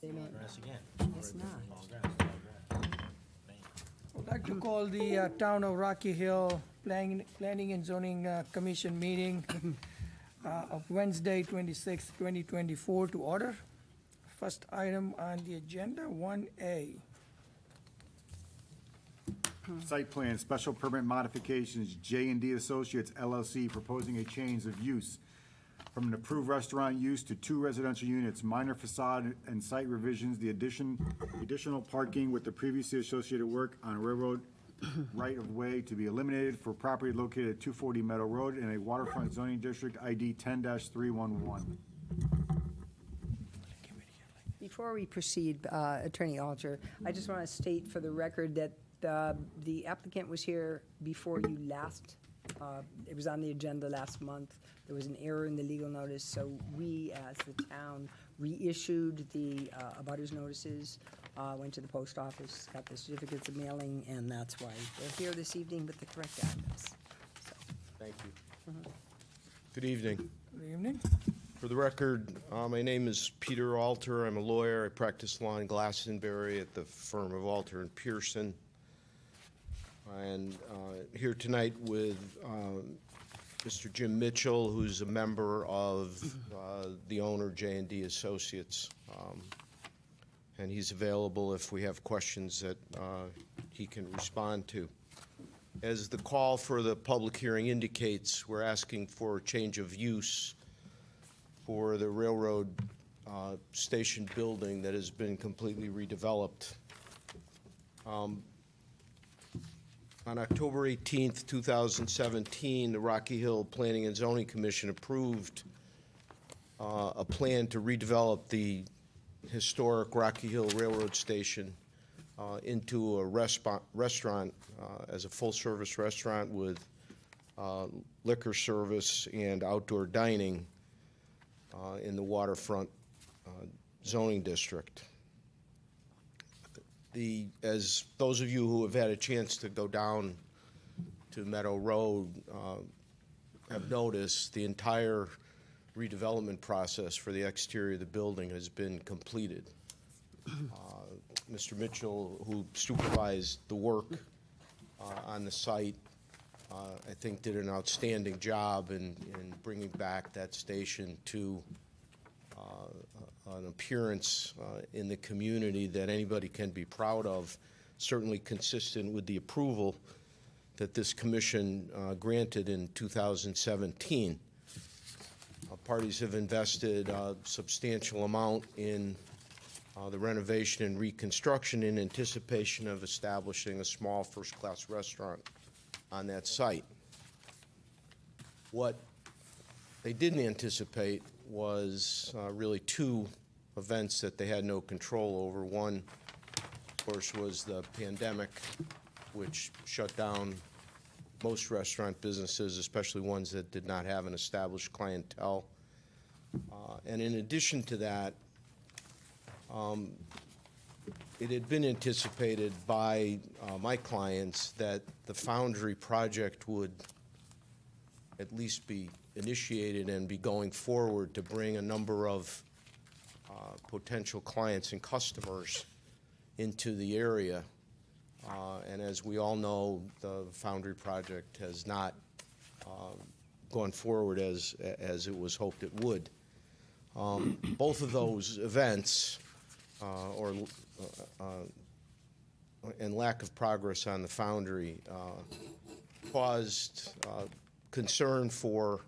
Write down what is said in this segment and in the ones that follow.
They don't, Grass again. it's not. All grass, all grass. I'd like to call the Town of Rocky Hill Planning and Zoning Commission meeting of Wednesday, 26, 2024 to order. First item on the agenda, 1A. Site plan, special permit modifications, J&D Associates LLC proposing a change of use from an approved restaurant use to 2 residential units, minor facade and site revisions, the additional parking with the previously associated work on railroad right-of-way to be eliminated for property located at 240 Meadow Road in a waterfront zoning district ID 10-311. Before we proceed, Attorney Alter, I just want to state for the record that the applicant was here before you last. It was on the agenda last month. There was an error in the legal notice, so we, as the town, reissued the abutters notices, went to the post office, got the certificates of mailing, and that's why we're here this evening with the correct address. So, Thank you. Good evening. Good evening. For the record, my name is Peter Alter. I'm a lawyer. I practice law in Glastonbury at the firm of Alter and Pearson. And here tonight with Mr. Jim Mitchell, who's a member of the owner, J&D Associates. And he's available if we have questions that he can respond to. As the call for the public hearing indicates, we're asking for a change of use for the railroad station building that has been completely redeveloped. On October 18th, 2017, the Rocky Hill Planning and Zoning Commission approved a plan to redevelop the historic Rocky Hill Railroad Station into a restaurant as a full-service restaurant with liquor service and outdoor dining in the waterfront zoning district. As those of you who have had a chance to go down to Meadow Road have noticed, the entire redevelopment process for the exterior of the building has been completed. Mr. Mitchell, who supervised the work on the site, I think did an outstanding job in bringing back that station to an appearance in the community that anybody can be proud of, certainly consistent with the approval that this commission granted in 2017. Parties have invested a substantial amount in the renovation and reconstruction in anticipation of establishing a small first-class restaurant on that site. What they didn't anticipate was really 2 events that they had no control over. One, of course, was the pandemic, which shut down most restaurant businesses, especially ones that did not have an established clientele. And in addition to that, it had been anticipated by my clients that the Foundry project would at least be initiated and be going forward to bring a number of potential clients and customers into the area. And as we all know, the Foundry project has not gone forward as it was hoped it would. Both of those events and lack of progress on the Foundry caused concern for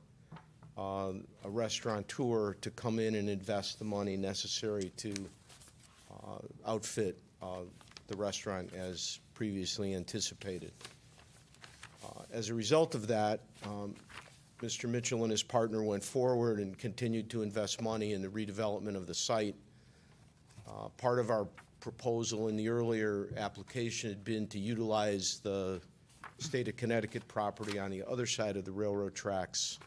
a restaurateur to come in and invest the money necessary to outfit the restaurant as previously anticipated. As a result of that, Mr. Mitchell and his partner went forward and continued to invest money in the redevelopment of the site. Part of our proposal in the earlier application had been to utilize the state of Connecticut property on the other side of the railroad tracks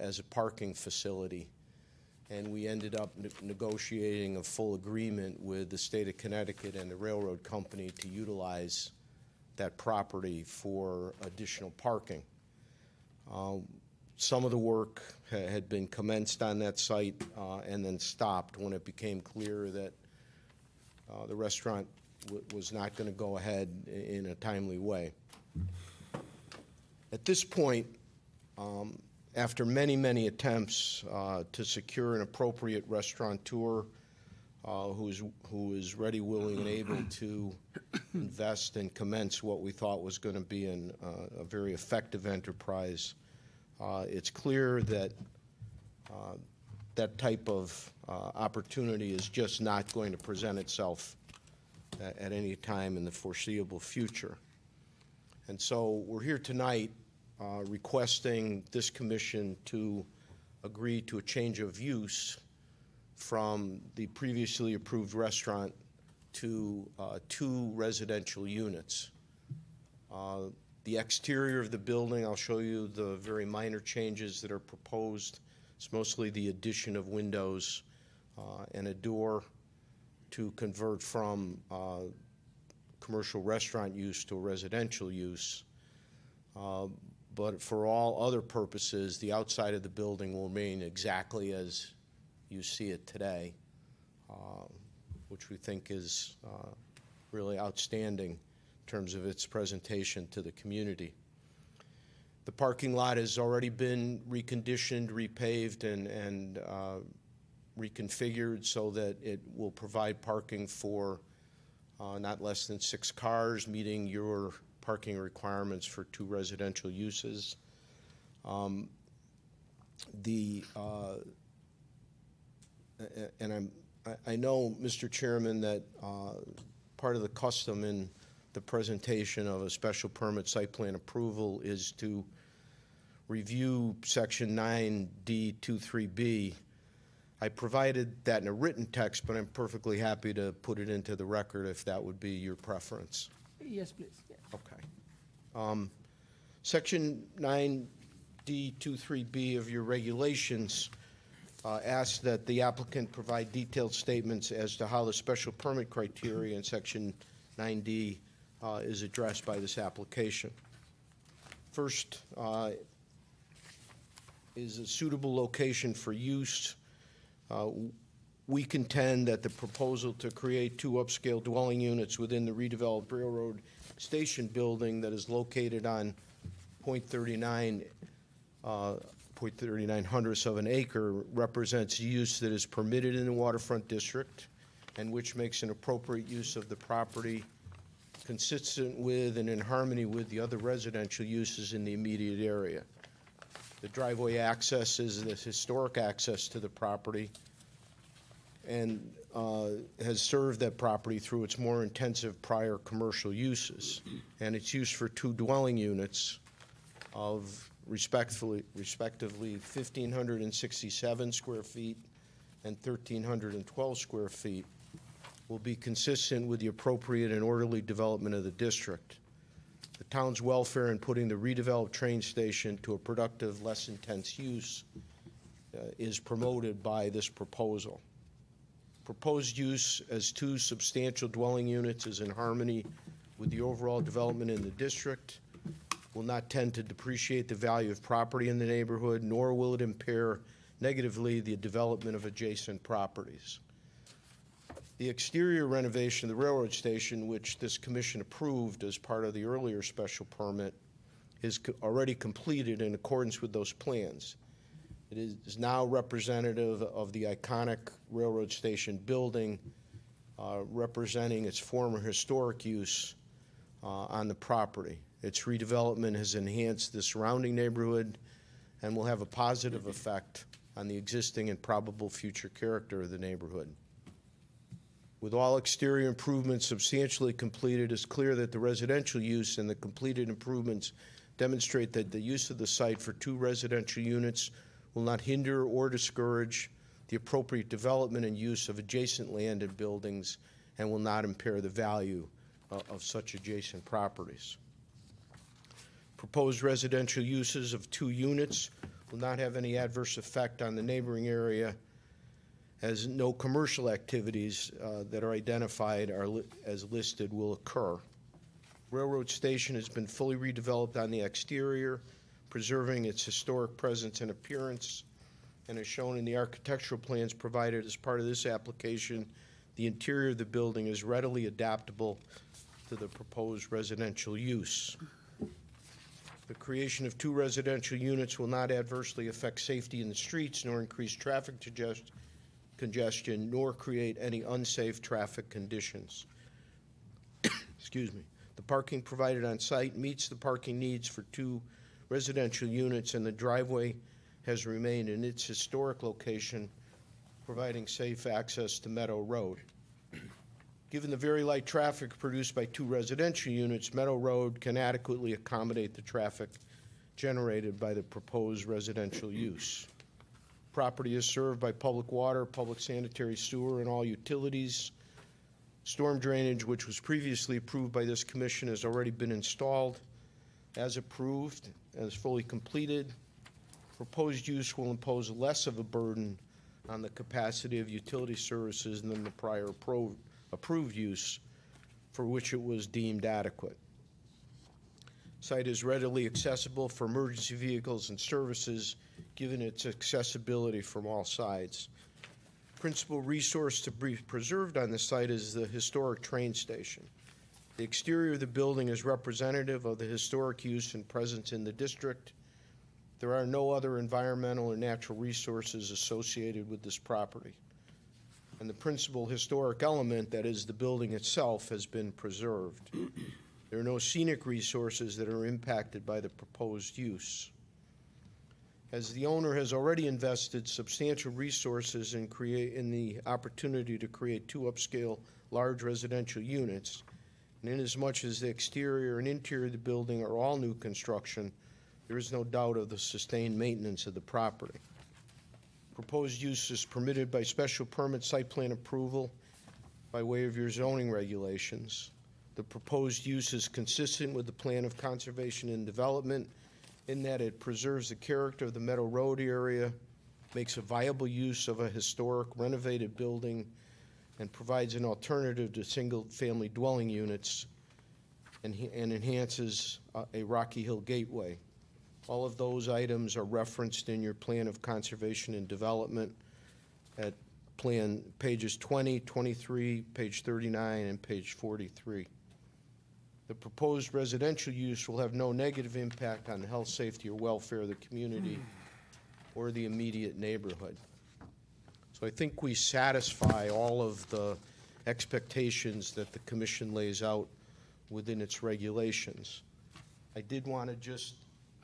as a parking facility. And we ended up negotiating a full agreement with the state of Connecticut and the railroad company to utilize that property for additional parking. Some of the work had been commenced on that site and then stopped when it became clear that the restaurant was not going to go ahead in a timely way. At this point, after many, many attempts to secure an appropriate restaurateur who is ready, willing, and able to invest and commence what we thought was going to be a very effective enterprise, it's clear that that type of opportunity is just not going to present itself at any time in the foreseeable future. And so we're here tonight requesting this commission to agree to a change of use from the previously approved restaurant to 2 residential units. The exterior of the building, I'll show you the very minor changes that are proposed. It's mostly the addition of windows and a door to convert from commercial restaurant use to a residential use. But for all other purposes, the outside of the building will remain exactly as you see it today, which we think is really outstanding in terms of its presentation to the community. The parking lot has already been reconditioned, repaved, and reconfigured so that it will provide parking for not less than 6 cars, meeting your parking requirements for 2 residential uses. And I know, Mr. Chairman, that part of the custom in the presentation of a special permit site plan approval is to review Section 9D23B. I provided that in a written text, but I'm perfectly happy to put it into the record if that would be your preference. Yes, please. Yeah. Okay. Section 9D23B of your regulations asks that the applicant provide detailed statements as to how the special permit criteria in Section 9D is addressed by this application. First is a suitable location for use. We contend that the proposal to create 2 upscale dwelling units within the redeveloped railroad station building that is located on 0.39 hundredths of an acre represents use that is permitted in the waterfront district and which makes an appropriate use of the property consistent with and in harmony with the other residential uses in the immediate area. The driveway access is the historic access to the property and has served that property through its more intensive prior commercial uses. And it's used for 2 dwelling units of respectively 1,567 square feet and 1,312 square feet will be consistent with the appropriate and orderly development of the district. The town's welfare in putting the redeveloped train station to a productive, less intense use is promoted by this proposal. Proposed use as 2 substantial dwelling units is in harmony with the overall development in the district, will not tend to depreciate the value of property in the neighborhood, nor will it impair negatively the development of adjacent properties. The exterior renovation of the railroad station, which this commission approved as part of the earlier special permit, is already completed in accordance with those plans. It is now representative of the iconic railroad station building, representing its former historic use on the property. Its redevelopment has enhanced the surrounding neighborhood and will have a positive effect on the existing and probable future character of the neighborhood. With all exterior improvements substantially completed, it's clear that the residential use and the completed improvements demonstrate that the use of the site for 2 residential units will not hinder or discourage the appropriate development and use of adjacent land and buildings and will not impair the value of such adjacent properties. Proposed residential uses of 2 units will not have any adverse effect on the neighboring area, as no commercial activities that are identified as listed will occur. Railroad station has been fully redeveloped on the exterior, preserving its historic presence and appearance, and as shown in the architectural plans provided as part of this application, The interior of the building is readily adaptable to the proposed residential use. The creation of 2 residential units will not adversely affect safety in the streets, nor increase traffic congestion, nor create any unsafe traffic conditions. Excuse me. The parking provided on site meets the parking needs for 2 residential units, and the driveway has remained in its historic location, providing safe access to Meadow Road. Given the very light traffic produced by 2 residential units, Meadow Road can adequately accommodate the traffic generated by the proposed residential use. Property is served by public water, public sanitary sewer, and all utilities. Storm drainage, which was previously approved by this commission, has already been installed. As approved, as fully completed, proposed use will impose less of a burden on the capacity of utility services than the prior approved use, for which it was deemed adequate. Site is readily accessible for emergency vehicles and services, given its accessibility from all sides. Principal resource to be preserved on the site is the historic train station. The exterior of the building is representative of the historic use and presence in the district. There are no other environmental or natural resources associated with this property. And the principal historic element, that is the building itself, has been preserved. There are no scenic resources that are impacted by the proposed use. As the owner has already invested substantial resources in the opportunity to create 2 upscale large residential units, and inasmuch as the exterior and interior of the building are all new construction, there is no doubt of the sustained maintenance of the property. Proposed use is permitted by special permit site plan approval by way of your zoning regulations. The proposed use is consistent with the plan of conservation and development in that it preserves the character of the Meadow Road area, makes a viable use of a historic renovated building, and provides an alternative to single-family dwelling units, and enhances a Rocky Hill gateway. All of those items are referenced in your plan of conservation and development at plan pages 20, 23, page 39, and page 43. The proposed residential use will have no negative impact on the health, safety, or welfare of the community or the immediate neighborhood. So I think we satisfy all of the expectations that the commission lays out within its regulations. I did want to just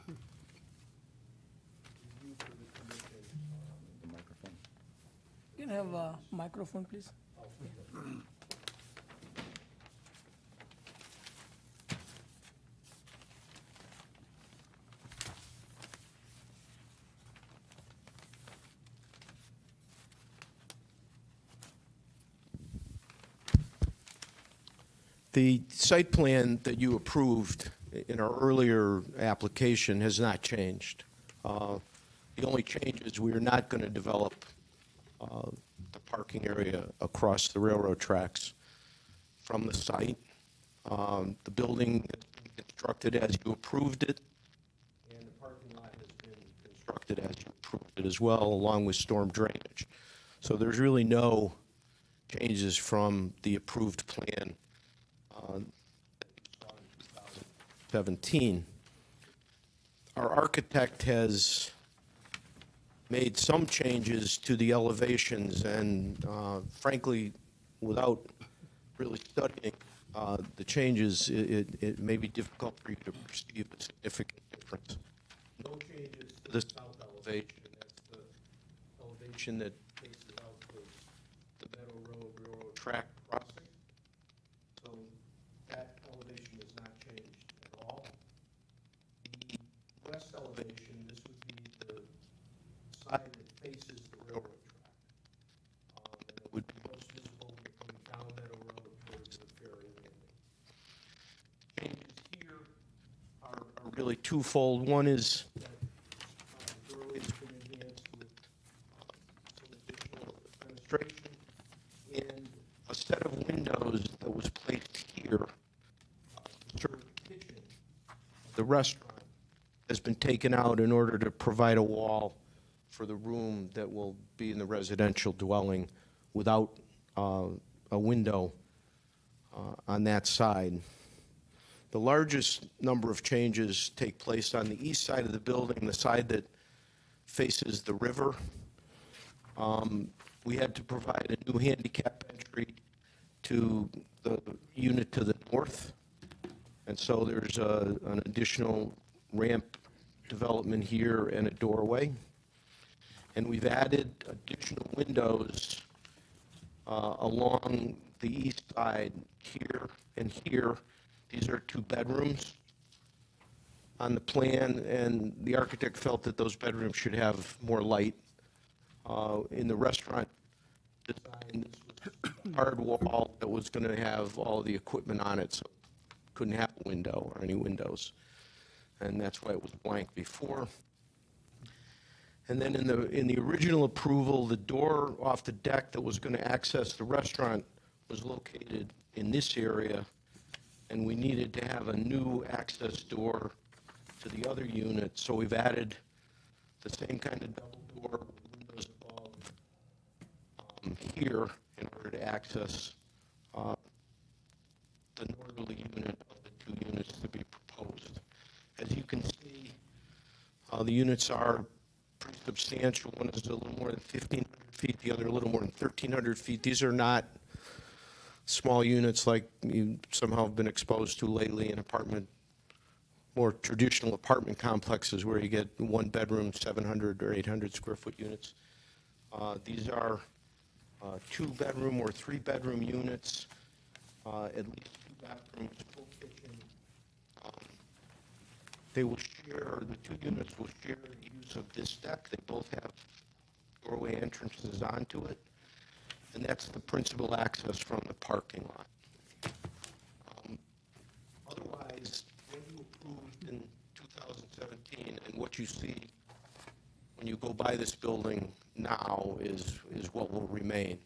review for the commission. The microphone. You can have a microphone, please. The site plan that you approved in our earlier application has not changed. The only change is we are not going to develop the parking area across the railroad tracks from the site. The building has been constructed as you approved it, and the parking lot has been constructed as you approved it as well, along with storm drainage. So there's really no changes from the approved plan that you saw in 2017. Our architect has made some changes to the elevations, and frankly, without really studying the changes, it may be difficult for you to perceive a significant difference. No changes to the south elevation. That's the elevation that faces out the Meadow Road Railroad track crossing. So that elevation has not changed at all. The west elevation, this would be the side that faces the railroad track. And it would be most visible when you're coming down Meadow Road towards the ferry landing. Changes here are really twofold. One is that the roadway's been enhanced with some additional fenestration, and a set of windows that was placed here to serve the kitchen. The restaurant has been taken out in order to provide a wall for the room that will be in the residential dwelling without a window on that side. The largest number of changes take place on the east side of the building, the side that faces the river. We had to provide a new handicap entry to the unit to the north. And so there's an additional ramp development here and a doorway. And we've added additional windows along the east side here and here. These are 2 bedrooms on the plan, and the architect felt that those bedrooms should have more light. In the restaurant design, this was a hard wall that was going to have all the equipment on it, so couldn't have a window or any windows. And that's why it was blank before. And then in the original approval, the door off the deck that was going to access the restaurant was located in this area, and we needed to have a new access door to the other unit. So we've added the same kind of double door with windows above here in order to access the northerly unit of the 2 units to be proposed. As you can see, the units are pretty substantial. One is a little more than 1,500 feet, the other a little more than 1,300 feet. These are not small units like you somehow have been exposed to lately in more traditional apartment complexes where you get 1 bedroom, 700 or 800 square foot units. These are 2 bedroom or 3 bedroom units, at least 2 bathrooms, full kitchen. They will share, the 2 units will share the use of this deck. They both have doorway entrances onto it. And that's the principal access from the parking lot. Otherwise, when you approved in 2017, and what you see when you go by this building now is what will remain.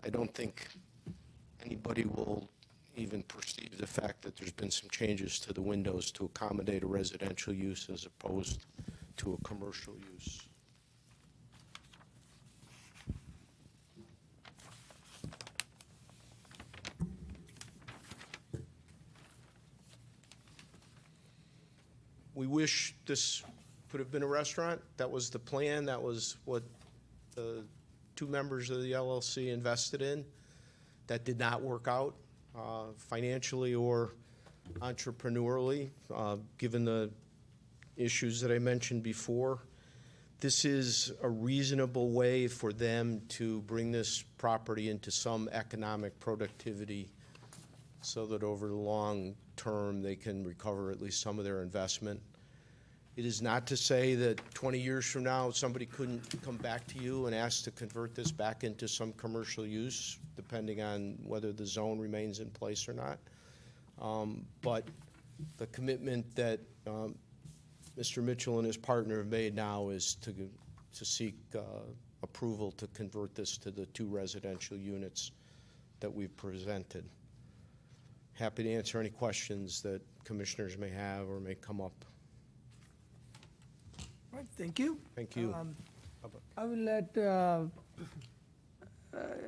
I don't think anybody will even perceive the fact that there's been some changes to the windows to accommodate a residential use as opposed to a commercial use. We wish this could have been a restaurant. That was the plan. That was what the 2 members of the LLC invested in. That did not work out financially or entrepreneurially, given the issues that I mentioned before. This is a reasonable way for them to bring this property into some economic productivity so that over the long term they can recover at least some of their investment. It is not to say that 20 years from now somebody couldn't come back to you and ask to convert this back into some commercial use, depending on whether the zone remains in place or not. But the commitment that Mr. Mitchell and his partner have made now is to seek approval to convert this to the 2 residential units that we've presented. Happy to answer any questions that commissioners may have or may come up. All right, thank you. Thank you. I will let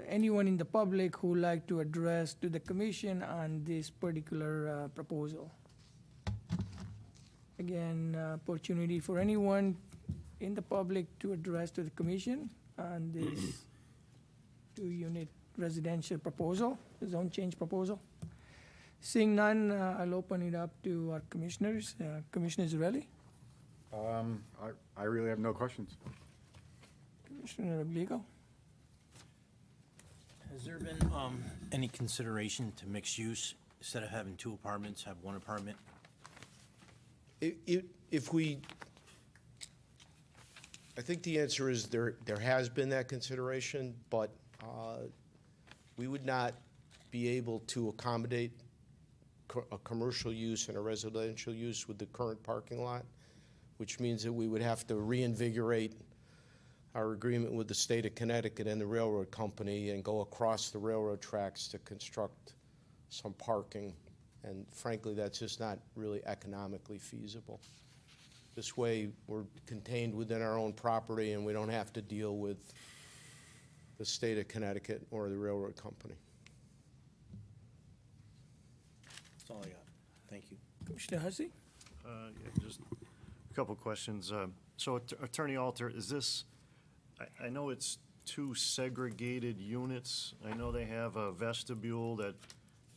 anyone in the public who would like to address to the commission on this particular proposal. Again, opportunity for anyone in the public to address to the commission on this 2-unit residential proposal, the zone change proposal. Seeing none, I'll open it up to our commissioners. Commissioner Zarelli? I really have no questions. Commissioner Obligo? Has there been any consideration to mixed use, instead of having 2 apartments, have 1 apartment? If we, I think the answer is there has been that consideration, but we would not be able to accommodate a commercial use and a residential use with the current parking lot, which means that we would have to reinvigorate our agreement with the state of Connecticut and the railroad company and go across the railroad tracks to construct some parking. And frankly, that's just not really economically feasible. This way, we're contained within our own property and we don't have to deal with the state of Connecticut or the railroad company. That's all I got. Thank you. Commissioner Hussey? Yeah, just a couple questions. So Attorney Alter, is this, I know it's two segregated units. I know they have a vestibule that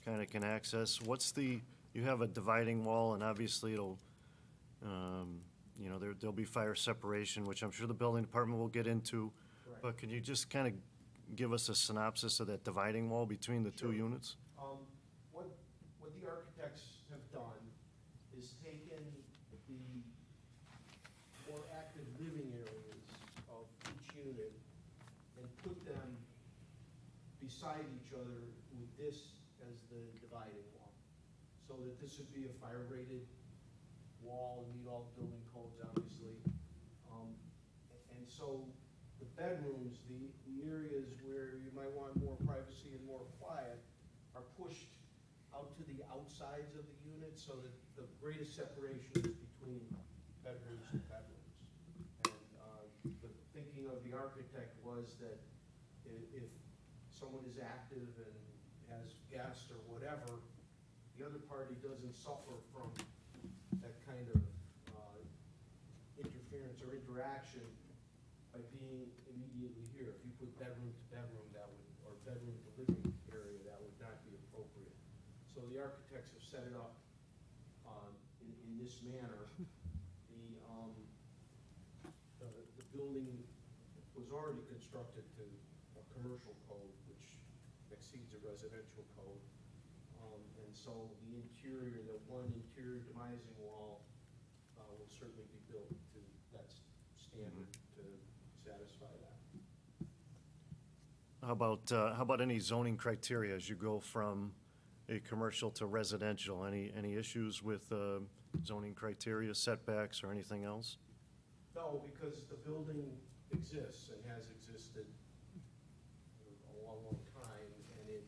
kind of can access. You have a dividing wall, and obviously it'll, you know, there'll be fire separation, which I'm sure the building department will get into. But can you just kind of give us a synopsis of that dividing wall between the two units? What the architects have done is taken the more active living areas of each unit and put them beside each other with this as the dividing wall. So that this would be a fire-rated wall and meet all building codes, obviously. And so the bedrooms, the areas where you might want more privacy and more quiet are pushed out to the outsides of the unit so that the greatest separation is between bedrooms and bedrooms. And the thinking of the architect was that if someone is active and has guests or whatever, the other party doesn't suffer from that kind of interference or interaction by being immediately here. If you put bedroom to bedroom, that would, or bedroom to living area, that would not be appropriate. So the architects have set it up in this manner. The building was already constructed to a commercial code, which exceeds a residential code. And so the interior, the one interior demising wall will certainly be built to that standard to satisfy that. How about any zoning criteria as you go from a commercial to residential? Any issues with zoning criteria, setbacks, or anything else? No, because the building exists and has existed a long, long time, and it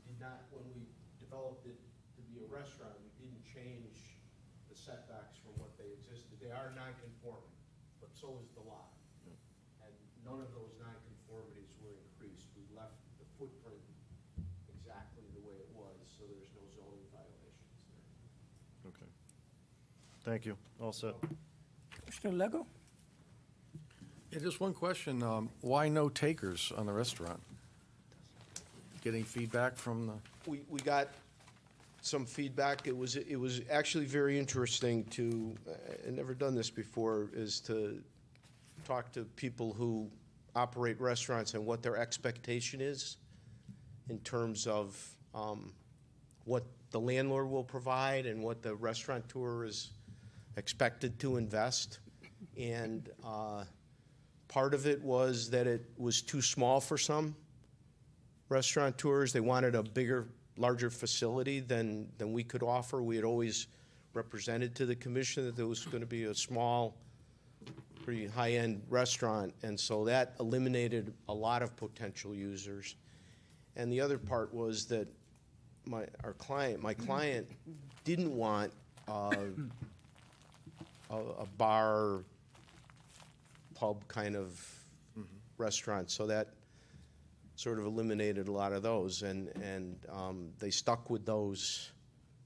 did not, when we developed it to be a restaurant, we didn't change the setbacks from what they existed. They are non-conforming, but so is the lot. And none of those non-conformities were increased. We left the footprint exactly the way it was, so there's no zoning violations there. Okay. Thank you. All set. Commissioner Lego? Yeah, just one question. Why no takers on the restaurant? Getting feedback from the, We got some feedback. It was actually very interesting to, I've never done this before, is to talk to people who operate restaurants and what their expectation is in terms of what the landlord will provide and what the restaurateur is expected to invest. And part of it was that it was too small for some restaurateurs. They wanted a bigger, larger facility than we could offer. We had always represented to the commission that there was going to be a small, pretty high-end restaurant, and so that eliminated a lot of potential users. And the other part was that my client didn't want a bar, pub kind of restaurant, so that sort of eliminated a lot of those, and they stuck with those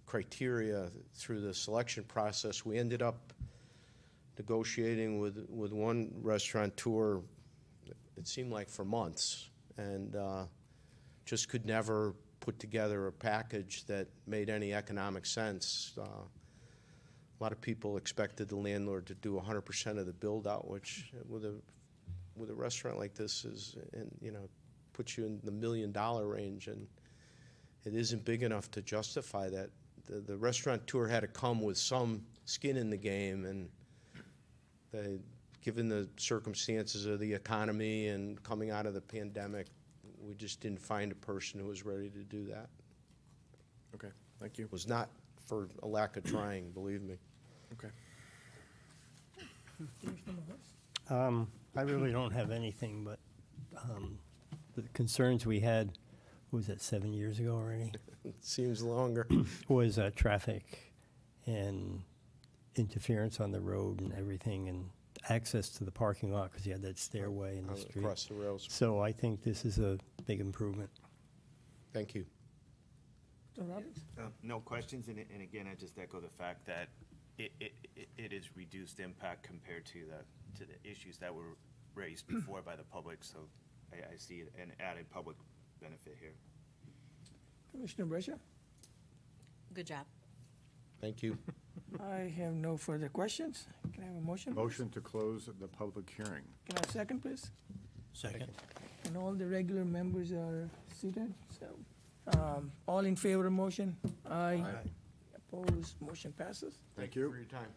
criteria through the selection process. We ended up negotiating with one restaurateur, it seemed like for months, and just could never put together a package that made any economic sense. A lot of people expected the landlord to do 100% of the build-out, which with a restaurant like this is, puts you in the $1 million range, and it isn't big enough to justify that. The restaurateur had to come with some skin in the game, and given the circumstances of the economy and coming out of the pandemic, we just didn't find a person who was ready to do that. okay, thank you. It was not for a lack of trying, believe me. Okay. I really don't have anything, but the concerns we had, was that 7 years ago already? It seems longer. Was traffic and interference on the road and everything, and access to the parking lot because you had that stairway in the street. Across the rails. So I think this is a big improvement. Thank you. Mr. Robbins? No questions, and again, I just echo the fact that it is reduced impact compared to the issues that were raised before by the public, so I see an added public benefit here. Commissioner Brescia? Good job. Thank you. I have no further questions. Can I have a motion? Motion to close the public hearing. Can I have a second, please? Second. And all the regular members are seated, so, all in favor of motion? Aye. Opposed, motion passes. Thank you. For your time.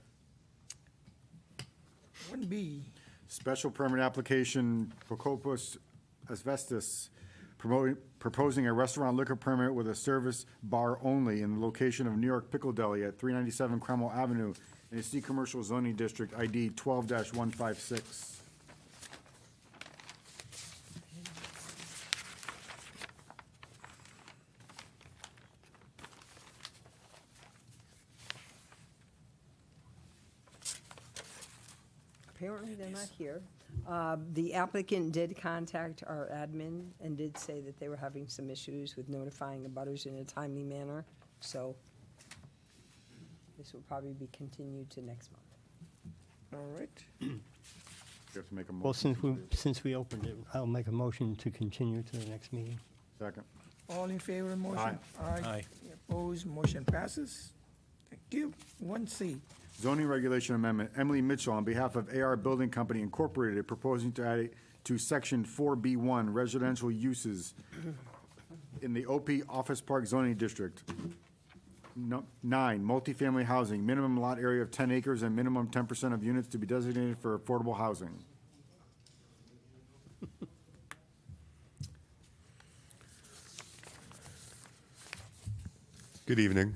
1B, Special permit application, Procopus Asbestos, proposing a restaurant liquor permit with a service bar only in the location of New York Pickle Deli at 397 Cromwell Avenue in a C Commercial Zoning District ID 12-156. Apparently, they're not here. The applicant did contact our admin and did say that they were having some issues with notifying the butters in a timely manner, so this will probably be continued to next month. all right. You have to make a Well, motion. since we opened it, I'll make a motion to continue to the next meeting. Second. All in favor of motion? Aye. Opposed, motion passes. Thank you. 1C, Zoning regulation amendment, Emily Mitchell, on behalf of AR Building Company Incorporated, proposing to add to section 4B1 residential uses in the OP Office Park zoning district. 9, multifamily housing, minimum lot area of 10 acres and minimum 10% of units to be designated for affordable housing. Good evening.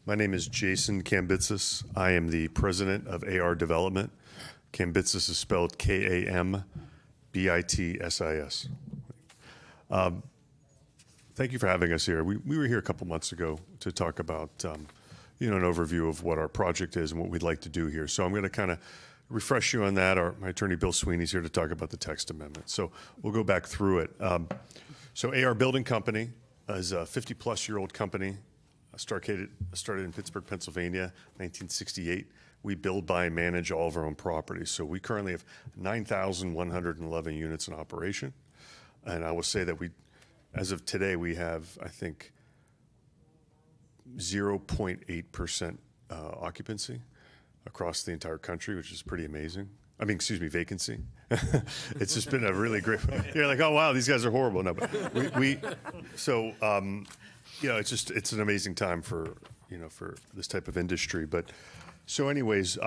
My name is Jason Kambitsis. I am the president of AR Development. Kambitsis is spelled Kambitsis. Thank you for having us here. We were here a couple months ago to talk about, an overview of what our project is and what we'd like to do here. So I'm going to kind of refresh you on that. My attorney, Bill Sweeney, is here to talk about the text amendment. So we'll go back through it. So AR Building Company is a 50-plus-year-old company, started in Pittsburgh, Pennsylvania, 1968. We build, buy, and manage all of our own properties. So we currently have 9,111 units in operation. And I will say that as of today, we have, I think, 0.8% occupancy across the entire country, which is pretty amazing. Vacancy. It's just been a really great, you're like, oh, wow, these guys are horrible. No, but it's an amazing time for this type of industry. But so anyways,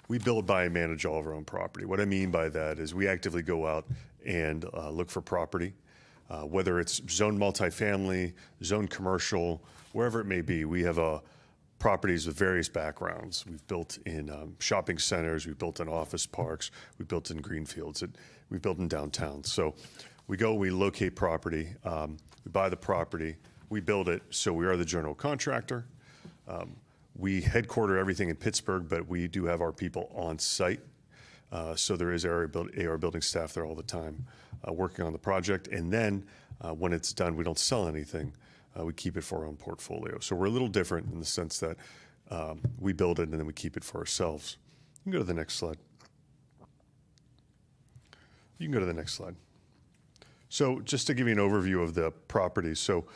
we build, buy, and manage all of our own property. What I mean by that is we actively go out and look for property, whether it's zone multifamily, zone commercial, wherever it may be. We have properties with various backgrounds. We've built in shopping centers, we've built in office parks, we've built in greenfields, we've built in downtown. So we locate property, we buy the property, we build it, so we are the general contractor. We headquarter everything in Pittsburgh, but we do have our people on site. So there is AR building staff there all the time working on the project. And then when it's done, we don't sell anything. We keep it for our own portfolio. So we're a little different in the sense that we build it and then we keep it for ourselves. You can go to the next slide. So just to give you an overview of the property. So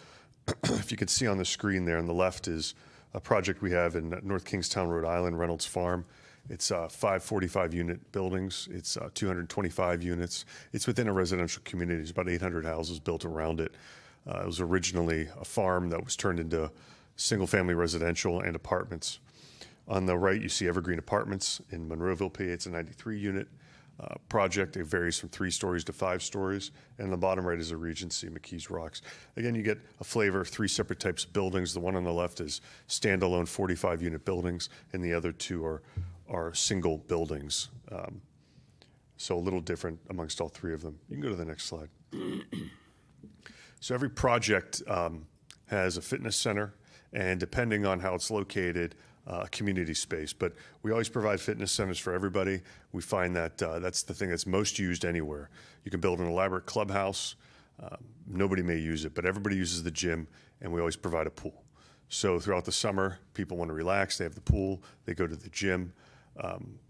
if you can see on the screen there on the left is a project we have in North Kingstown, Rhode Island, Reynolds Farm. It's 5 45-unit buildings. It's 225 units. It's within a residential community. There's about 800 houses built around it. It was originally a farm that was turned into single-family residential and apartments. On the right, you see Evergreen Apartments in Monroeville, PA. It's a 93-unit project. It varies from 3 stories to 5 stories. And on the bottom right is a Regency, McKees Rocks. Again, you get a flavor of 3 separate types of buildings. The one on the left is standalone 45-unit buildings, and the other 2 are single buildings. So a little different amongst all 3 of them. You can go to the next slide. So every project has a fitness center, and depending on how it's located, a community space. But we always provide fitness centers for everybody. We find that that's the thing that's most used anywhere. You can build an elaborate clubhouse. Nobody may use it, but everybody uses the gym, and we always provide a pool. So throughout the summer, people want to relax. They have the pool. They go to the gym.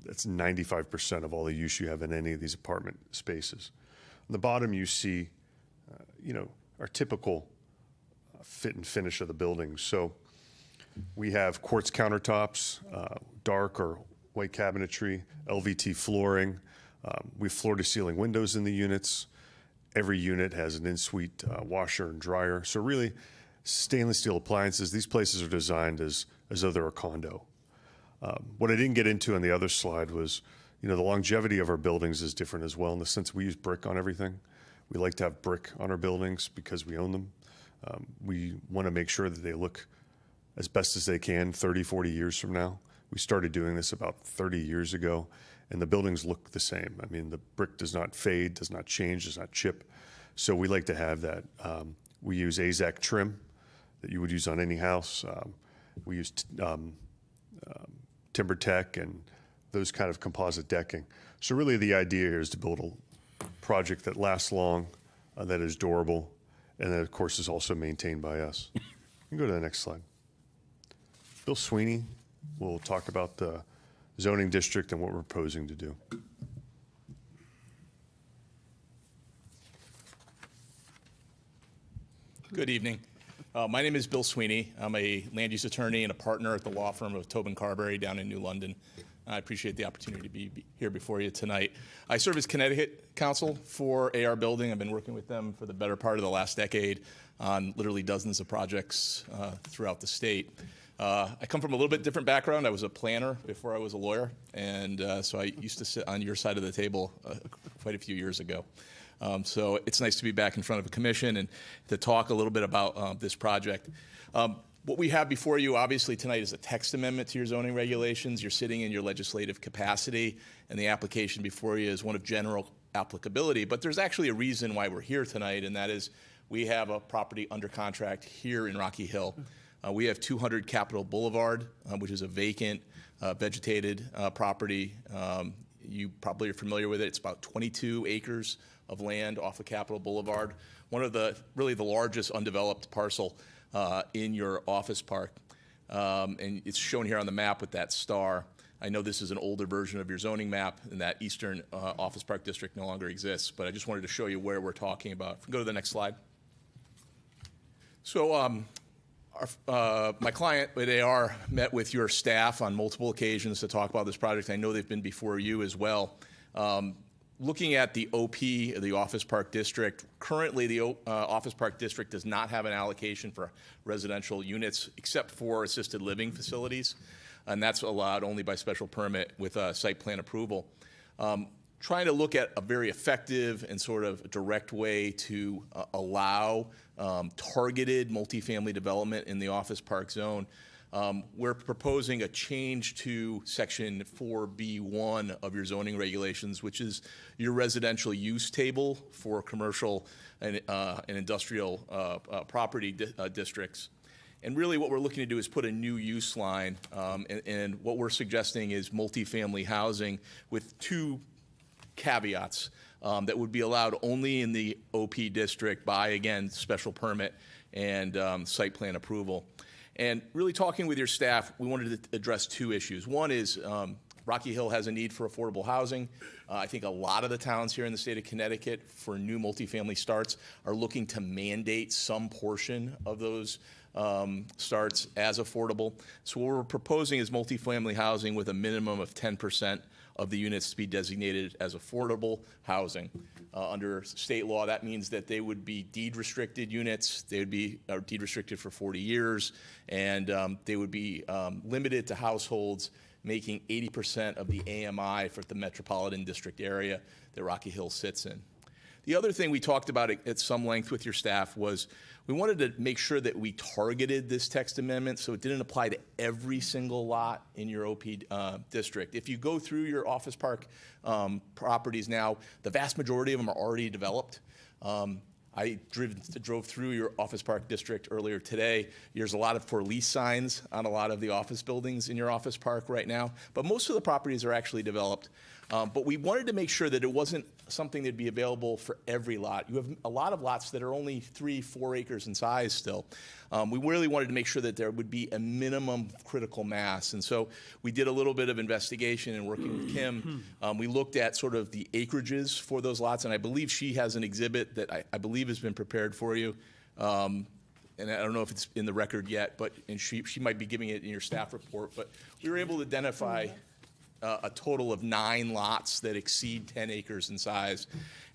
That's 95% of all the use you have in any of these apartment spaces. On the bottom, you see, our typical fit and finish of the buildings. So we have quartz countertops, dark or white cabinetry, LVT flooring. We have floor-to-ceiling windows in the units. Every unit has an in-suite washer and dryer. So really, stainless steel appliances. These places are designed as though they're a condo. What I didn't get into on the other slide was, the longevity of our buildings is different as well, in the sense we use brick on everything. We like to have brick on our buildings because we own them. We want to make sure that they look as best as they can 30, 40 years from now. We started doing this about 30 years ago, and the buildings look the same. I mean, the brick does not fade, does not change, does not chip. So we like to have that. We use AZEK trim that you would use on any house. We use TimberTech and those kind of composite decking. So really the idea here is to build a project that lasts long, that is durable, and that of course is also maintained by us. You can go to the next slide. Bill Sweeney will talk about the zoning district and what we're proposing to do. Good evening. My name is Bill Sweeney. I'm a land use attorney and a partner at the law firm of Tobin Carberry down in New London. I appreciate the opportunity to be here before you tonight. I serve as Connecticut counsel for AR Building. I've been working with them for the better part of the last decade on literally dozens of projects throughout the state. I come from a little bit different background. I was a planner before I was a lawyer, and so I used to sit on your side of the table quite a few years ago. So it's nice to be back in front of a commission and to talk a little bit about this project. What we have before you, obviously, tonight is a text amendment to your zoning regulations. You're sitting in your legislative capacity, and the application before you is one of general applicability. But there's actually a reason why we're here tonight, and that is we have a property under contract here in Rocky Hill. We have 200 Capitol Boulevard, which is a vacant, vegetated property. You probably are familiar with it. It's about 22 acres of land off of Capitol Boulevard, one of the really the largest undeveloped parcel in your office park. And it's shown here on the map with that star. I know this is an older version of your zoning map, and that eastern office park district no longer exists, but I just wanted to show you where we're talking about. Go to the next slide. So my client at AR met with your staff on multiple occasions to talk about this project. I know they've been before you as well. Looking at the OP, the Office Park District, currently the Office Park District does not have an allocation for residential units except for assisted living facilities, and that's allowed only by special permit with site plan approval. Trying to look at a very effective and sort of direct way to allow targeted multifamily development in the office park zone. We're proposing a change to Section 4B1 of your zoning regulations, which is your residential use table for commercial and industrial property districts. And really what we're looking to do is put a new use line, and what we're suggesting is multifamily housing with two caveats that would be allowed only in the OP district by, again, special permit and site plan approval. And really talking with your staff, we wanted to address two issues. One is Rocky Hill has a need for affordable housing. I think a lot of the towns here in the state of Connecticut for new multifamily starts are looking to mandate some portion of those starts as affordable. So what we're proposing is multifamily housing with a minimum of 10% of the units to be designated as affordable housing. Under state law, that means that they would be deed-restricted units. They would be deed-restricted for 40 years, and they would be limited to households making 80% of the AMI for the metropolitan district area that Rocky Hill sits in. The other thing we talked about at some length with your staff was we wanted to make sure that we targeted this text amendment so it didn't apply to every single lot in your OP district. If you go through your office park properties now, the vast majority of them are already developed. I drove through your office park district earlier today. There's a lot of for lease signs on a lot of the office buildings in your office park right now, but most of the properties are actually developed. But we wanted to make sure that it wasn't something that'd be available for every lot. You have a lot of lots that are only 3-4 acres in size still. We really wanted to make sure that there would be a minimum critical mass. And so we did a little bit of investigation and working with Kim. We looked at sort of the acreages for those lots, and I believe she has an exhibit that I believe has been prepared for you. And I don't know if it's in the record yet, but and she might be giving it in your staff report. But we were able to identify a total of 9 lots that exceed 10 acres in size.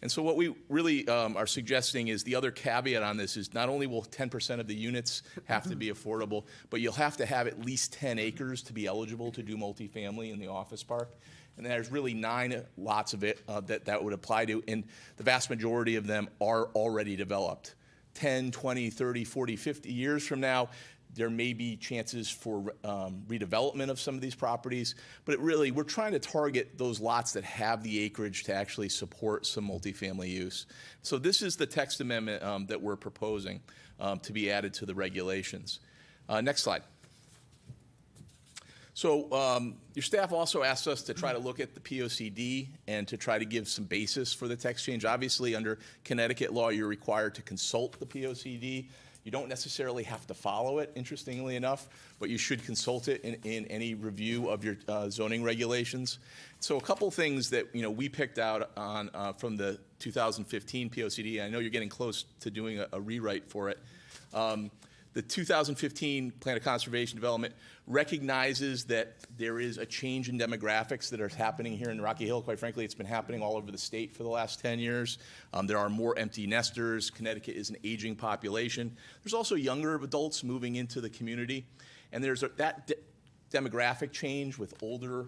And so what we really are suggesting is the other caveat on this is not only will 10% of the units have to be affordable, but you'll have to have at least 10 acres to be eligible to do multifamily in the office park. And there's really 9 lots of it that would apply to, and the vast majority of them are already developed. 10, 20, 30, 40, 50 years from now, there may be chances for redevelopment of some of these properties, but we're trying to target those lots that have the acreage to actually support some multifamily use. So this is the text amendment that we're proposing to be added to the regulations. Next slide. So your staff also asked us to try to look at the POCD and to try to give some basis for the text change. Obviously, under Connecticut law, you're required to consult the POCD. You don't necessarily have to follow it, interestingly enough, but you should consult it in any review of your zoning regulations. So a couple things that we picked out on from the 2015 POCD. I know you're getting close to doing a rewrite for it. The 2015 Plan of Conservation Development recognizes that there is a change in demographics that are happening here in Rocky Hill. Quite frankly, it's been happening all over the state for the last 10 years. There are more empty nesters. Connecticut is an aging population. There's also younger adults moving into the community. And there's that demographic change with older,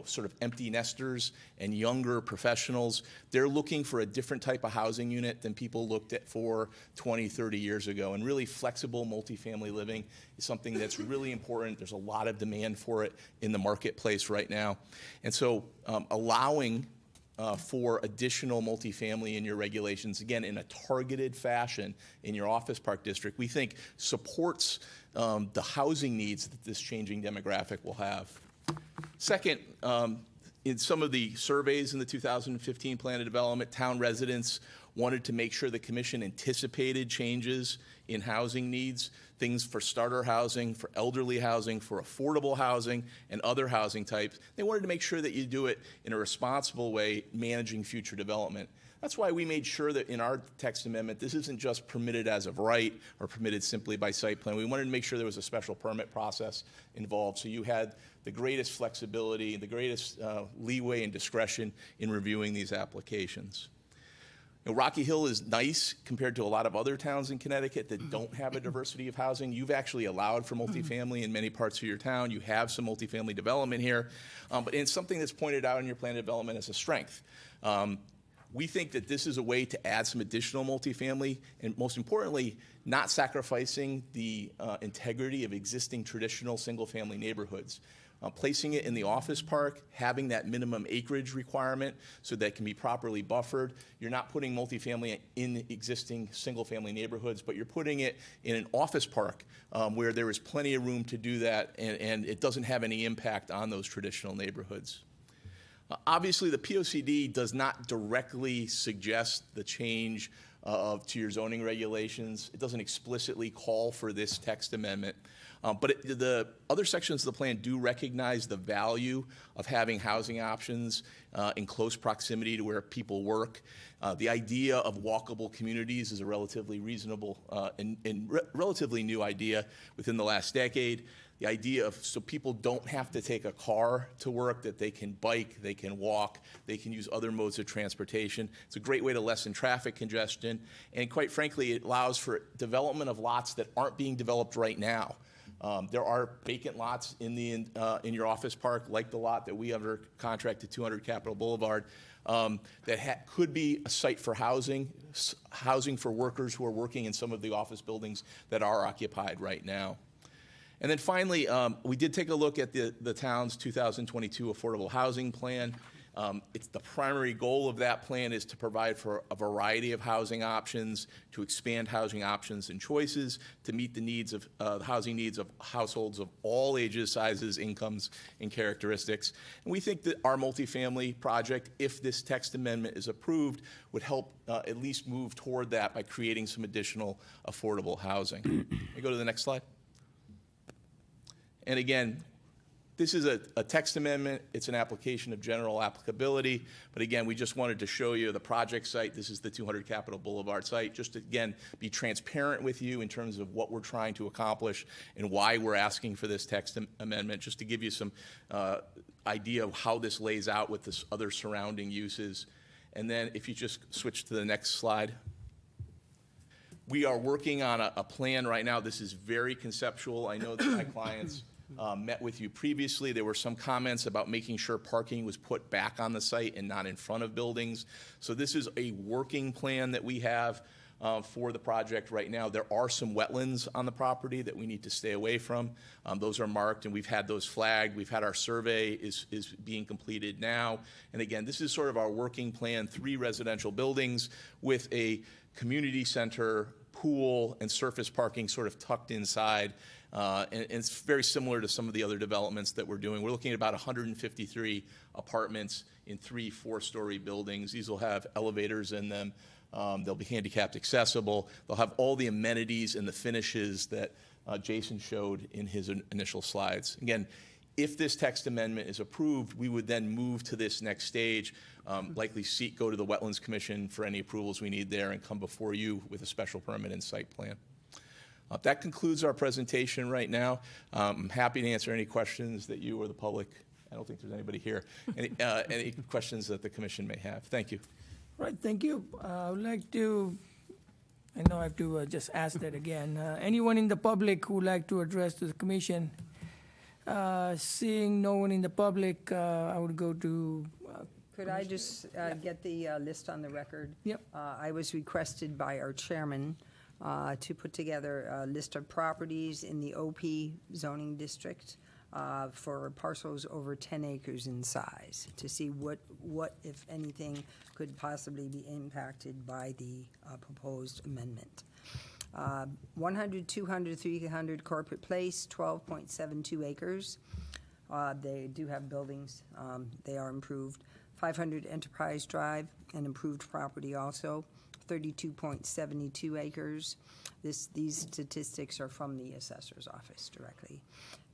sort of empty nesters and younger professionals. They're looking for a different type of housing unit than people looked at for 20, 30 years ago. And really flexible multifamily living is something that's really important. There's a lot of demand for it in the marketplace right now. And so allowing for additional multifamily in your regulations, again, in a targeted fashion in your office park district, we think supports the housing needs that this changing demographic will have. Second, in some of the surveys in the 2015 Plan of Development, town residents wanted to make sure the commission anticipated changes in housing needs, things for starter housing, for elderly housing, for affordable housing, and other housing types. They wanted to make sure that you do it in a responsible way, managing future development. That's why we made sure that in our text amendment, this isn't just permitted as of right or permitted simply by site plan. We wanted to make sure there was a special permit process involved, so you had the greatest flexibility, the greatest leeway and discretion in reviewing these applications. Rocky Hill is nice compared to a lot of other towns in Connecticut that don't have a diversity of housing. You've actually allowed for multifamily in many parts of your town. You have some multifamily development here, but it's something that's pointed out in your plan of development as a strength. We think that this is a way to add some additional multifamily, and most importantly, not sacrificing the integrity of existing traditional single-family neighborhoods. Placing it in the office park, having that minimum acreage requirement so that it can be properly buffered. You're not putting multifamily in existing single-family neighborhoods, but you're putting it in an office park where there is plenty of room to do that, and it doesn't have any impact on those traditional neighborhoods. Obviously, the POCD does not directly suggest the change to your zoning regulations. It doesn't explicitly call for this text amendment. But the other sections of the plan do recognize the value of having housing options in close proximity to where people work. The idea of walkable communities is a relatively reasonable and relatively new idea within the last decade. The idea of so people don't have to take a car to work, that they can bike, they can walk, they can use other modes of transportation. It's a great way to lessen traffic congestion. And quite frankly, it allows for development of lots that aren't being developed right now. There are vacant lots in your office park, like the lot that we have under contract at 200 Capitol Boulevard, that could be a site for housing for workers who are working in some of the office buildings that are occupied right now. And then finally, we did take a look at the town's 2022 Affordable Housing Plan. It's the primary goal of that plan is to provide for a variety of housing options, to expand housing options and choices, to meet the needs of the housing needs of households of all ages, sizes, incomes, and characteristics. And we think that our multifamily project, if this text amendment is approved, would help at least move toward that by creating some additional affordable housing. Can I go to the next slide? And again, this is a text amendment. It's an application of general applicability. But again, we just wanted to show you the project site. This is the 200 Capitol Boulevard site. Just to, again, be transparent with you in terms of what we're trying to accomplish and why we're asking for this text amendment, just to give you some idea of how this lays out with the other surrounding uses. And then if you just switch to the next slide. We are working on a plan right now. This is very conceptual. I know that my clients met with you previously. There were some comments about making sure parking was put back on the site and not in front of buildings. So this is a working plan that we have for the project right now. There are some wetlands on the property that we need to stay away from. Those are marked, and we've had those flagged. We've had our survey is being completed now. And again, this is sort of our working plan, 3 residential buildings with a community center, pool, and surface parking sort of tucked inside. And it's very similar to some of the other developments that we're doing. We're looking at about 153 apartments in 3 4-story buildings. These will have elevators in them. They'll be handicapped accessible. They'll have all the amenities and the finishes that Jason showed in his initial slides. Again, if this text amendment is approved, we would then move to this next stage, likely go to the Wetlands Commission for any approvals we need there, and come before you with a special permit and site plan. That concludes our presentation right now. I'm happy to answer any questions that you or the public, I don't think there's anybody here, any questions that the commission may have. Thank you. Right, thank you. I would like to, I know I have to just ask that again. Anyone in the public who would like to address to the commission? Seeing no one in the public, I would go to. Could I just get the list on the record? Yep. I was requested by our chairman to put together a list of properties in the OP zoning district for parcels over 10 acres in size, to see what, if anything, could possibly be impacted by the proposed amendment. 100, 200, 300 Corporate Place, 12.72 acres. They do have buildings. They are improved. 500 Enterprise Drive, an improved property also, 32.72 acres. These statistics are from the assessor's office directly.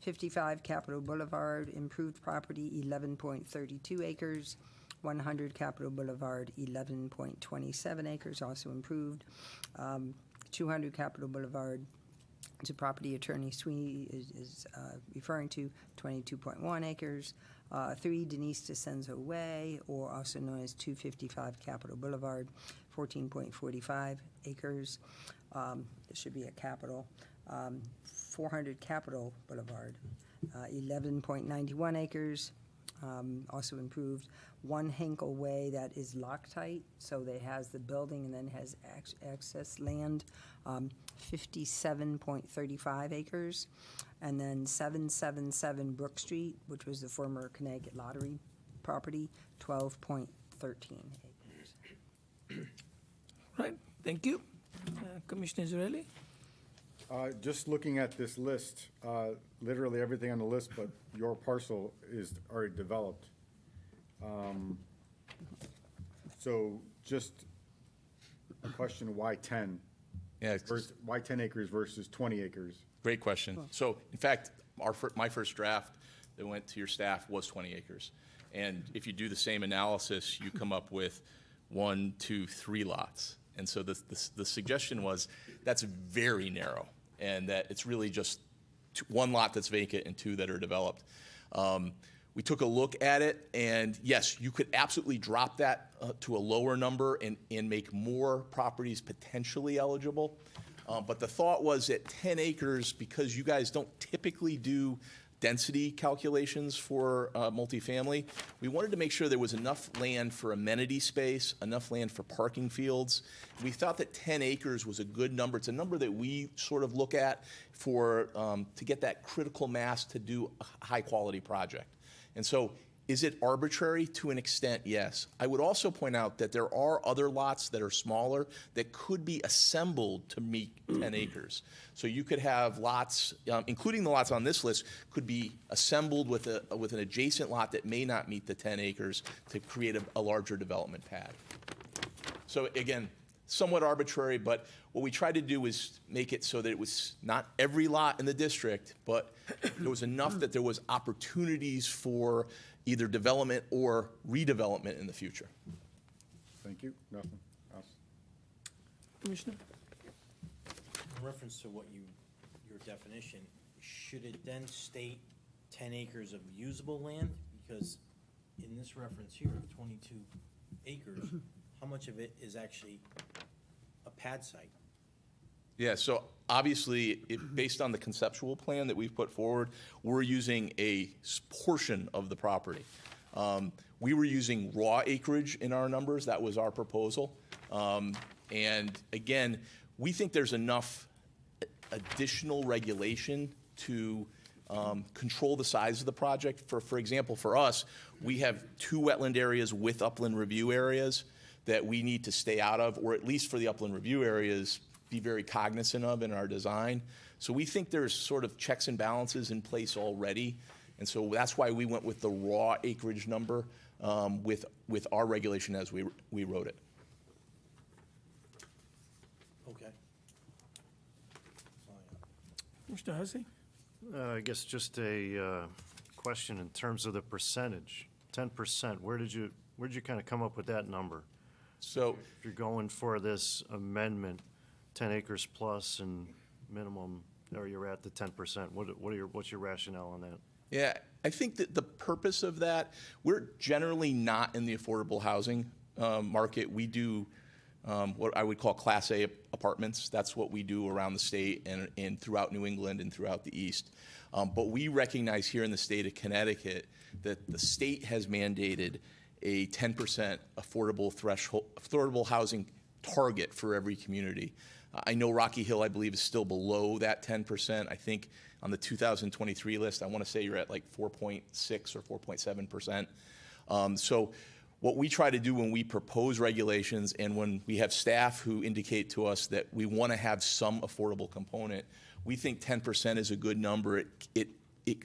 55 Capitol Boulevard, improved property, 11.32 acres. 100 Capitol Boulevard, 11.27 acres, also improved. 200 Capitol Boulevard, to property attorney Sweeney is referring to, 22.1 acres. 3 Denise DeCenzo Way, or also known as 255 Capitol Boulevard, 14.45 acres. This should be a capital. 400 Capitol Boulevard, 11.91 acres, also improved. 1 Hinkle Way, that is Loctite, so that has the building and then has access land, 57.35 acres. And then 777 Brook Street, which was the former Connecticut Lottery property, 12.13 acres. Right, thank you. Commissioner Zarelli? Just looking at this list, literally everything on the list but your parcel is already developed. So just a question, why 10? Yeah, Why 10 acres versus 20 acres? great question. So, in fact, my first draft that went to your staff was 20 acres. And if you do the same analysis, you come up with 1, 2, 3 lots. And so the suggestion was that's very narrow, and that it's really just 1 lot that's vacant and 2 that are developed. We took a look at it, and yes, you could absolutely drop that to a lower number and make more properties potentially eligible. But the thought was at 10 acres, because you guys don't typically do density calculations for multifamily, we wanted to make sure there was enough land for amenity space, enough land for parking fields. We thought that 10 acres was a good number. It's a number that we sort of look at for to get that critical mass to do a high-quality project. And so Is it arbitrary? To an extent, yes. I would also point out that there are other lots that are smaller that could be assembled to meet 10 acres. So you could have lots, including the lots on this list, could be assembled with an adjacent lot that may not meet the 10 acres to create a larger development pad. So again, somewhat arbitrary, but what we tried to do was make it so that it was not every lot in the district, but there was enough that there was opportunities for either development or redevelopment in the future. Thank you. Nothing else? Commissioner? In reference to what your definition, should it then state 10 acres of usable land? Because in this reference here of 22 acres, how much of it is actually a pad site? Yeah, so obviously, based on the conceptual plan that we've put forward, we're using a portion of the property. We were using raw acreage in our numbers. That was our proposal. And again, we think there's enough additional regulation to control the size of the project. For example, for us, we have 2 wetland areas with upland review areas that we need to stay out of, or at least for the upland review areas, be very cognizant of in our design. So we think there's sort of checks and balances in place already. And so that's why we went with the raw acreage number with our regulation as we wrote it. Okay. Mr. Hussey? I guess just a question in terms of the percentage, 10%. Where did you kind of come up with that number? So If you're going for this amendment, 10 acres plus and minimum, or you're at the 10%, what's your rationale on that? yeah, I think that the purpose of that, we're generally not in the affordable housing market. We do what I would call Class A apartments. That's what we do around the state and throughout New England and throughout the East. But we recognize here in the state of Connecticut that the state has mandated a 10% affordable housing target for every community. I know Rocky Hill, I believe, is still below that 10%. I think on the 2023 list, I want to say you're at like 4.6 or 4.7%. So what we try to do when we propose regulations and when we have staff who indicate to us that we want to have some affordable component, we think 10% is a good number. It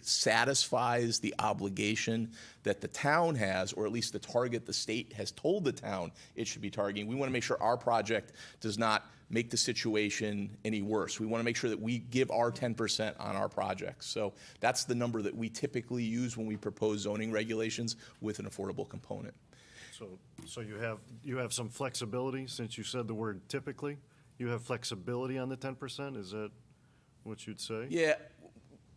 satisfies the obligation that the town has, or at least the target the state has told the town it should be targeting. We want to make sure our project does not make the situation any worse. We want to make sure that we give our 10% on our projects. So that's the number that we typically use when we propose zoning regulations with an affordable component. So you have some flexibility, since you said the word typically? You have flexibility on the 10%? Is that what you'd say? Yeah,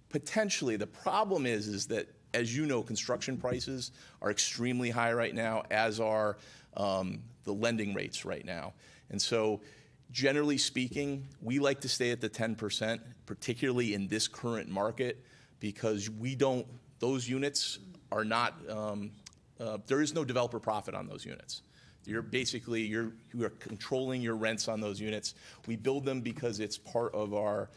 potentially. The problem is that, as you know, construction prices are extremely high right now, as are the lending rates right now. And so, generally speaking, we like to stay at the 10%, particularly in this current market, because those units are not, there is no developer profit on those units. You are controlling your rents on those units. We build them because it's part of our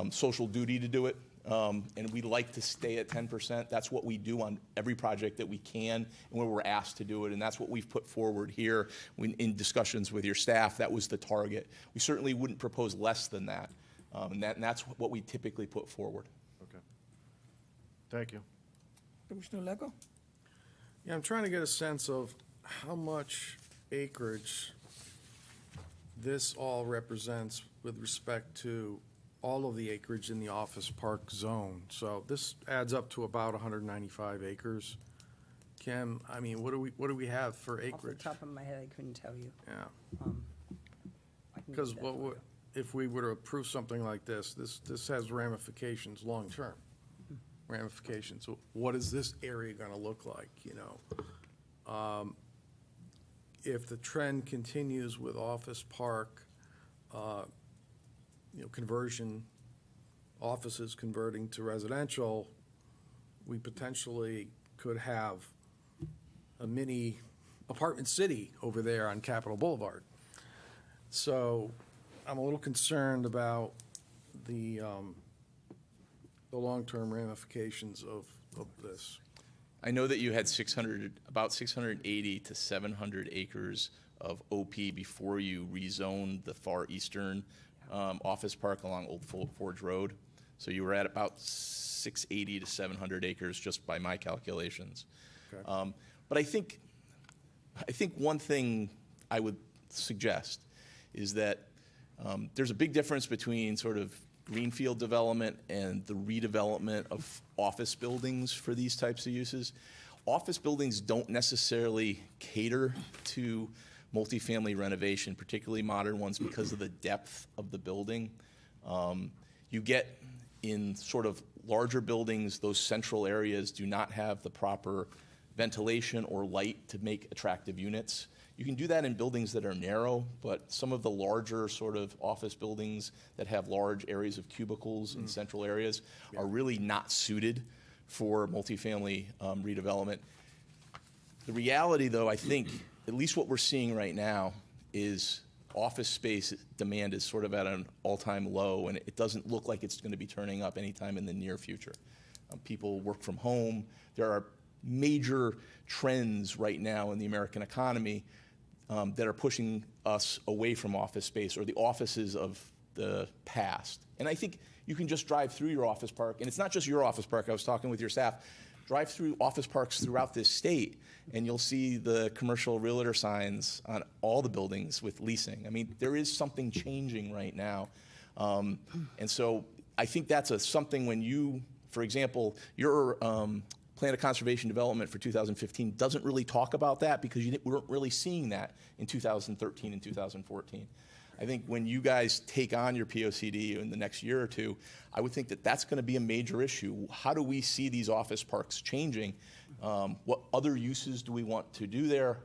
social duty to do it. And we like to stay at 10%. That's what we do on every project that we can and where we're asked to do it. And that's what we've put forward here in discussions with your staff. That was the target. We certainly wouldn't propose less than that. And that's what we typically put forward. Okay. Thank you. Commissioner Lecco? Yeah, I'm trying to get a sense of how much acreage this all represents with respect to all of the acreage in the office park zone. So this adds up to about 195 acres. Kim, I mean, what do we have for Off the acreage? top of my head, I couldn't tell you. Yeah, I can get because that for you. if we were to approve something like this has ramifications long-term. Ramifications. So what is this area gonna look like, you know? If the trend continues with office park, conversion, offices converting to residential, we potentially could have a mini apartment city over there on Capitol Boulevard. So I'm a little concerned about the long-term ramifications of this. I know that you had about 680 to 700 acres of OP before you rezoned the far eastern office park along Old Forge Road. So you were at about 680 to 700 acres, just by my calculations. Okay. But I think one thing I would suggest is that there's a big difference between sort of greenfield development and the redevelopment of office buildings for these types of uses. Office buildings don't necessarily cater to multifamily renovation, particularly modern ones, because of the depth of the building. You get in sort of larger buildings, those central areas do not have the proper ventilation or light to make attractive units. You can do that in buildings that are narrow, but some of the larger sort of office buildings that have large areas of cubicles in central areas are really not suited for multifamily redevelopment. The reality, though, I think, at least what we're seeing right now, is office space demand is sort of at an all-time low, and it doesn't look like it's going to be turning up anytime in the near future. People work from home. There are major trends right now in the American economy that are pushing us away from office space, or the offices of the past. And I think you can just drive through your office park, and it's not just your office park. I was talking with your staff. Drive through office parks throughout this state, and you'll see the commercial realtor signs on all the buildings with leasing. I mean, there is something changing right now. And so I think that's something when you, for example, your Plan of Conservation Development for 2015 doesn't really talk about that, because we weren't really seeing that in 2013 and 2014. I think when you guys take on your POCD in the next year or two, I would think that that's going to be a major issue. How do we see these office parks changing? What other uses do we want to do there?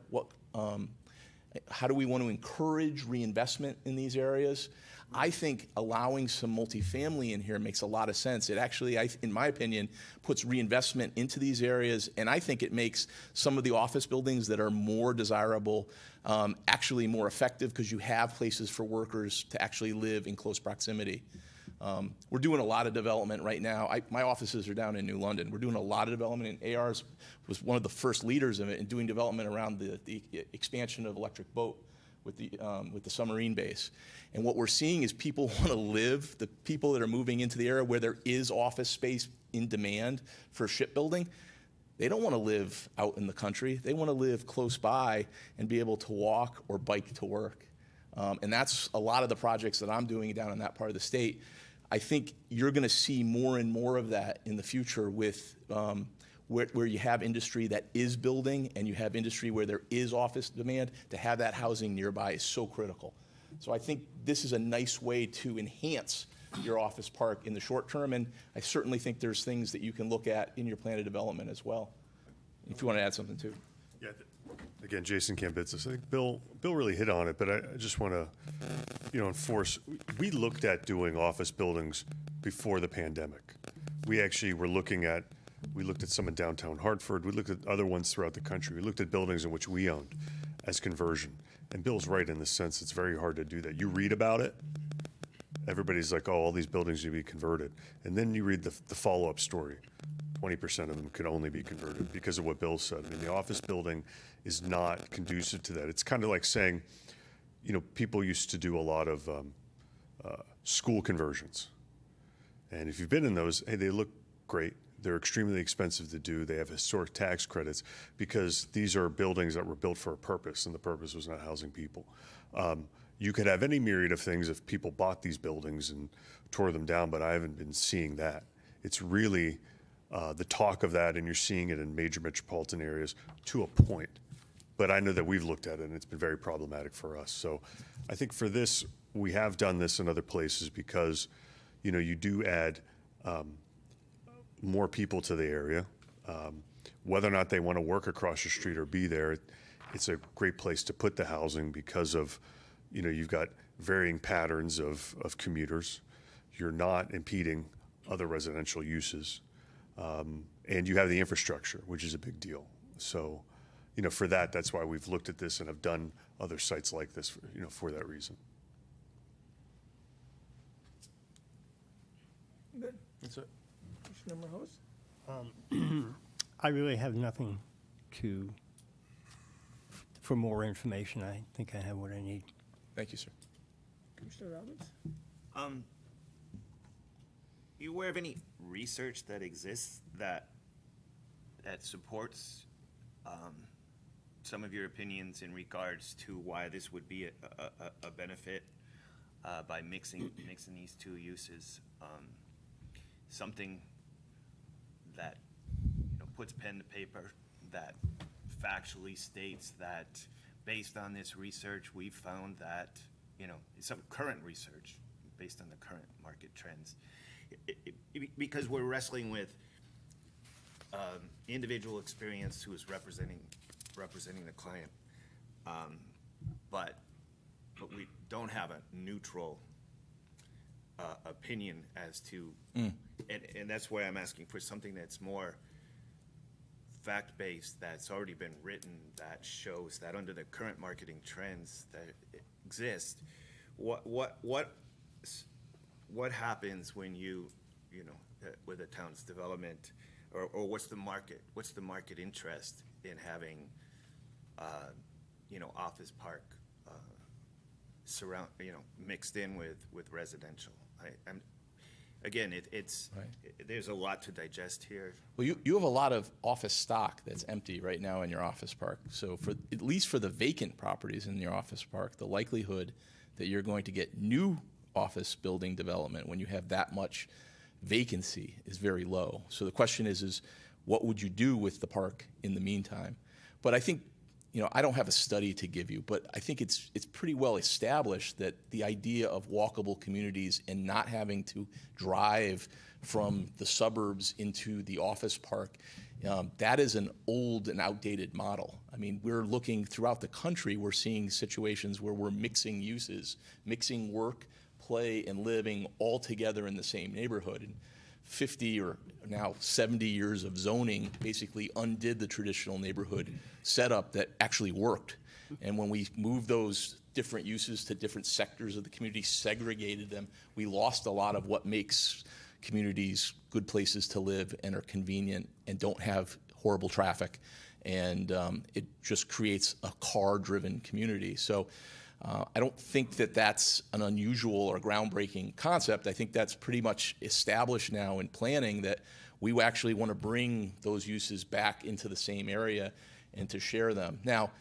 How do we want to encourage reinvestment in these areas? I think allowing some multifamily in here makes a lot of sense. It actually, in my opinion, puts reinvestment into these areas, and I think it makes some of the office buildings that are more desirable actually more effective, because you have places for workers to actually live in close proximity. We're doing a lot of development right now. My offices are down in New London. We're doing a lot of development, and AR's was one of the first leaders of it in doing development around the expansion of Electric Boat with the submarine base. And what we're seeing is people want to live, the people that are moving into the area where there is office space in demand for shipbuilding, they don't want to live out in the country. They want to live close by and be able to walk or bike to work. And that's a lot of the projects that I'm doing down in that part of the state. I think you're going to see more and more of that in the future with where you have industry that is building and you have industry where there is office demand. To have that housing nearby is so critical. So I think this is a nice way to enhance your office park in the short term, and I certainly think there's things that you can look at in your plan of development as well, if you want to add something too. Yeah, again, Jason Kambitsis. I think Bill really hit on it, but I just want to, enforce. We looked at doing office buildings before the pandemic. We actually were we looked at some in downtown Hartford. We looked at other ones throughout the country. We looked at buildings in which we owned as conversion. And Bill's right in the sense it's very hard to do that. You read about it, everybody's like, oh, all these buildings need to be converted. And then you read the follow-up story. 20% of them could only be converted because of what Bill said. I mean, the office building is not conducive to that. It's kind of like saying, people used to do a lot of school conversions. And if you've been in those, hey, they look great. They're extremely expensive to do. They have historic tax credits because these are buildings that were built for a purpose, and the purpose was not housing people. You could have any myriad of things if people bought these buildings and tore them down, but I haven't been seeing that. It's really the talk of that, and you're seeing it in major metropolitan areas to a point. But I know that we've looked at it, and it's been very problematic for us. So I think for this, we have done this in other places because, you do add more people to the area. Whether or not they want to work across the street or be there, it's a great place to put the housing because of, you've got varying patterns of commuters. You're not impeding other residential uses. And you have the infrastructure, which is a big deal. So, for that's why we've looked at this and have done other sites like this, for that reason. Good. That's it. Commissioner Host? I really have nothing for more information. I think I have what I need. Thank you, sir. Commissioner Roberts? You aware of any research that exists that supports some of your opinions in regards to why this would be a benefit by mixing these two uses? Something that, you know, puts pen to paper, that factually states that based on this research, we've found that, you know, some current research based on the current market trends. Because we're wrestling with individual experience who is representing the client, but we don't have a neutral opinion as to, and that's why I'm asking for something that's more fact-based, that's already been written, that shows that under the current marketing trends that exist, what happens when you know, with a town's development, or what's the market interest in having, you know, office park mixed in with residential? Again, there's a lot to digest here. Well, you have a lot of office stock that's empty right now in your office park. So at least for the vacant properties in your office park, the likelihood that you're going to get new office building development when you have that much vacancy is very low. So the question is what would you do with the park in the meantime? But I think, you know, I don't have a study to give you, but I think it's pretty well established that the idea of walkable communities and not having to drive from the suburbs into the office park, that is an old and outdated model. I mean, we're looking throughout the country, we're seeing situations where we're mixing uses, mixing work, play, and living all together in the same neighborhood. And 50 or now 70 years of zoning basically undid the traditional neighborhood setup that actually worked. And when we moved those different uses to different sectors of the community, segregated them, we lost a lot of what makes communities good places to live and are convenient and don't have horrible traffic. And it just creates a car-driven community. So I don't think that that's an unusual or groundbreaking concept. I think that's pretty much established now in planning, that we actually want to bring those uses back into the same area and to share them. Now,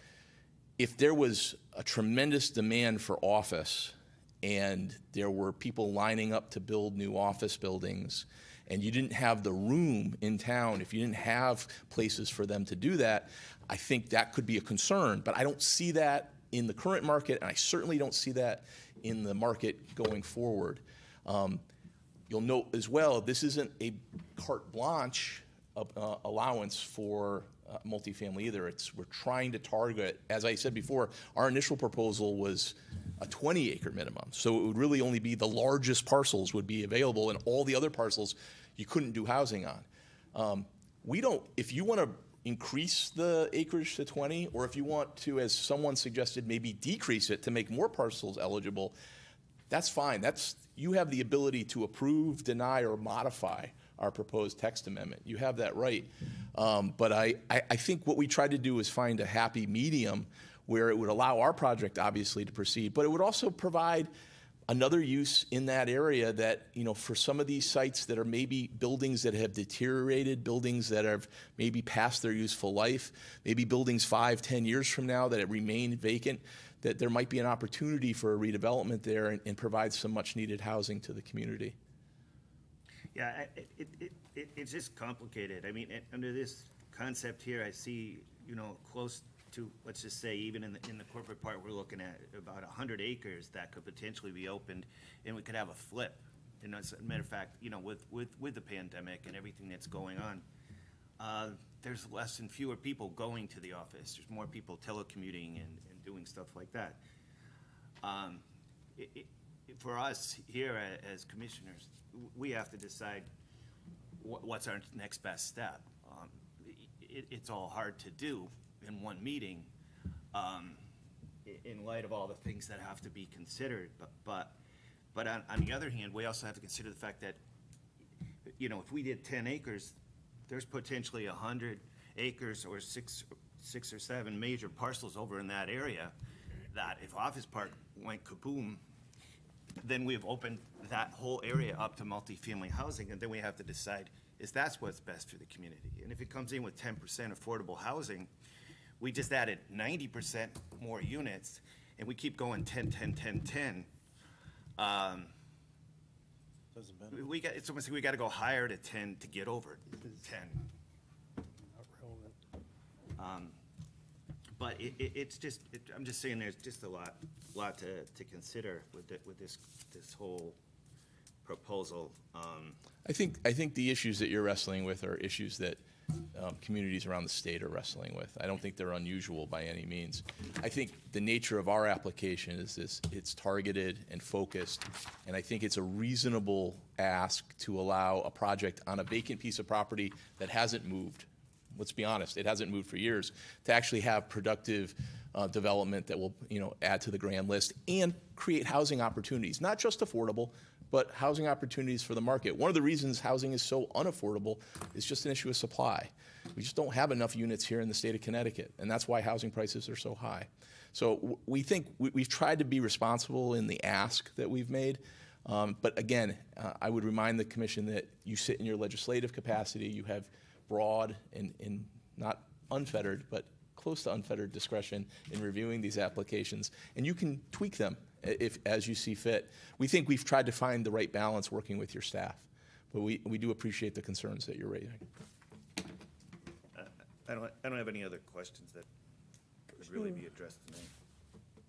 if there was a tremendous demand for office and there were people lining up to build new office buildings and you didn't have the room in town, if you didn't have places for them to do that, I think that could be a concern. But I don't see that in the current market, and I certainly don't see that in the market going forward. You'll note as well, this isn't a carte blanche allowance for multifamily either. We're trying to target, as I said before, our initial proposal was a 20-acre minimum. So it would really only be the largest parcels would be available, and all the other parcels you couldn't do housing on. If you want to increase the acreage to 20, or if you want to, as someone suggested, maybe decrease it to make more parcels eligible, that's fine. You have the ability to approve, deny, or modify our proposed text amendment. You have that right. But I think what we tried to do is find a happy medium where it would allow our project, obviously, to proceed, but it would also provide another use in that area that, you know, for some of these sites that are maybe buildings that have deteriorated, buildings that have maybe past their useful life, maybe buildings 5-10 years from now that have remained vacant, that there might be an opportunity for a redevelopment there and provide some much needed housing to the community. Yeah, it's just complicated. I mean, under this concept here, I see, you know, close to, let's just say, even in the corporate part, we're looking at about 100 acres that could potentially be opened, and we could have a flip. And as a matter of fact, you know, with the pandemic and everything that's going on, there's less and fewer people going to the office. There's more people telecommuting and doing stuff like that. For us here as commissioners, we have to decide what's our next best step. It's all hard to do in one meeting, in light of all the things that have to be considered. But on the other hand, we also have to consider the fact that, you know, if we did 10 acres, there's potentially 100 acres or six or seven major parcels over in that area, that if Office Park went kaboom, then we've opened that whole area up to multifamily housing, and then we have to decide, is that's what's best for the community? And if it comes in with 10% affordable housing, we just added 90% more units, and we keep going 10, 10, 10, 10. Doesn't matter. It's almost like we gotta go higher to 10 to get over 10. But it's just, I'm just saying, there's just a lot to consider with this whole proposal. I think the issues that you're wrestling with are issues that communities around the state are wrestling with. I don't think they're unusual by any means. I think the nature of our application is this: it's targeted and focused, and I think it's a reasonable ask to allow a project on a vacant piece of property that hasn't moved. Let's be honest, it hasn't moved for years, to actually have productive development that will, add to the grand list and create housing opportunities, not just affordable, but housing opportunities for the market. One of the reasons housing is so unaffordable is just an issue of supply. We just don't have enough units here in the state of Connecticut, and that's why housing prices are so high. So we think we've tried to be responsible in the ask that we've made. But again, I would remind the commission that you sit in your legislative capacity, you have broad and not unfettered, but close to unfettered discretion in reviewing these applications, and you can tweak them as you see fit. We think we've tried to find the right balance working with your staff, but we do appreciate the concerns that you're raising. I don't have any other questions that would really be addressed tonight.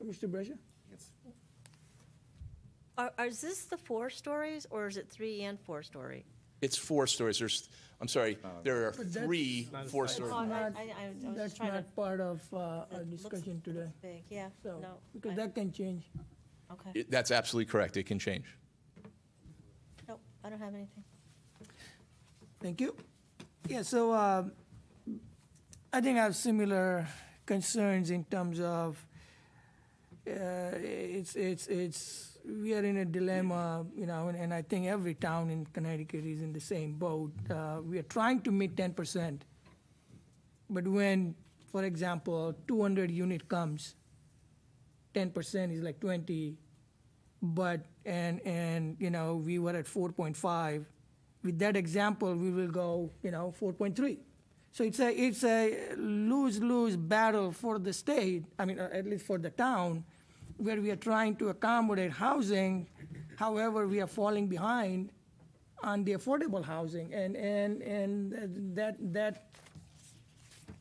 Mr. Brescia? It's- Is this the 4 stories, or is it 3 and 4 story? It's 4 stories. There are 3 4-story. Oh, I was That's just trying to. not part of our It looks- discussion it today. looks big, yeah, So, no. because that can change. Okay, That's absolutely correct. It can change. nope, I don't have anything. Thank you. Yeah, so I think I have similar concerns in terms of we are in a dilemma, and I think every town in Connecticut is in the same boat. We are trying to meet 10%, but when, for example, 200 unit comes, 10% is like 20, but, and we were at 4.5. With that example, we will go, 4.3. So it's a lose-lose battle for the state, at least for the town, where we are trying to accommodate housing. However, we are falling behind on the affordable housing, and that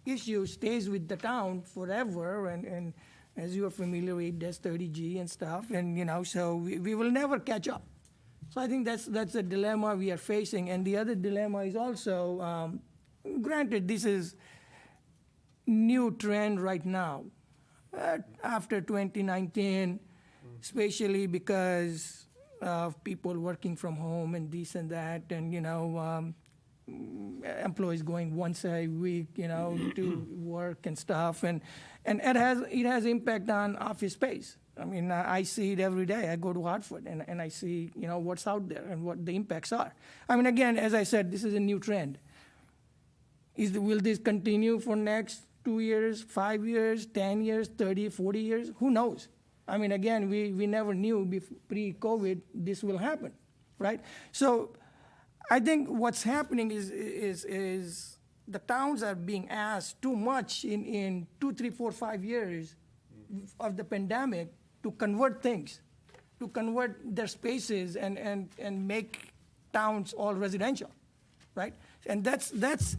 issue stays with the town forever, and as you are familiar with, there's 30G and stuff, and so we will never catch up. So I think that's a dilemma we are facing, and the other dilemma is also, granted, this is new trend right now. After 2019, especially because of people working from home and this and that, and employees going once a week, to work and stuff, and it has impact on office space. I see it every day. I go to Hartford and I see what's out there and what the impacts are. Again, as I said, this is a new trend. Will this continue for next 2 years, 5 years, 10 years, 30, 40 years? Who knows? Again, we never knew pre-COVID this will happen, right? So I think what's happening is the towns are being asked too much in 2, 3, 4, 5 years of the pandemic to convert things, to convert their spaces and make towns all residential, right? And that's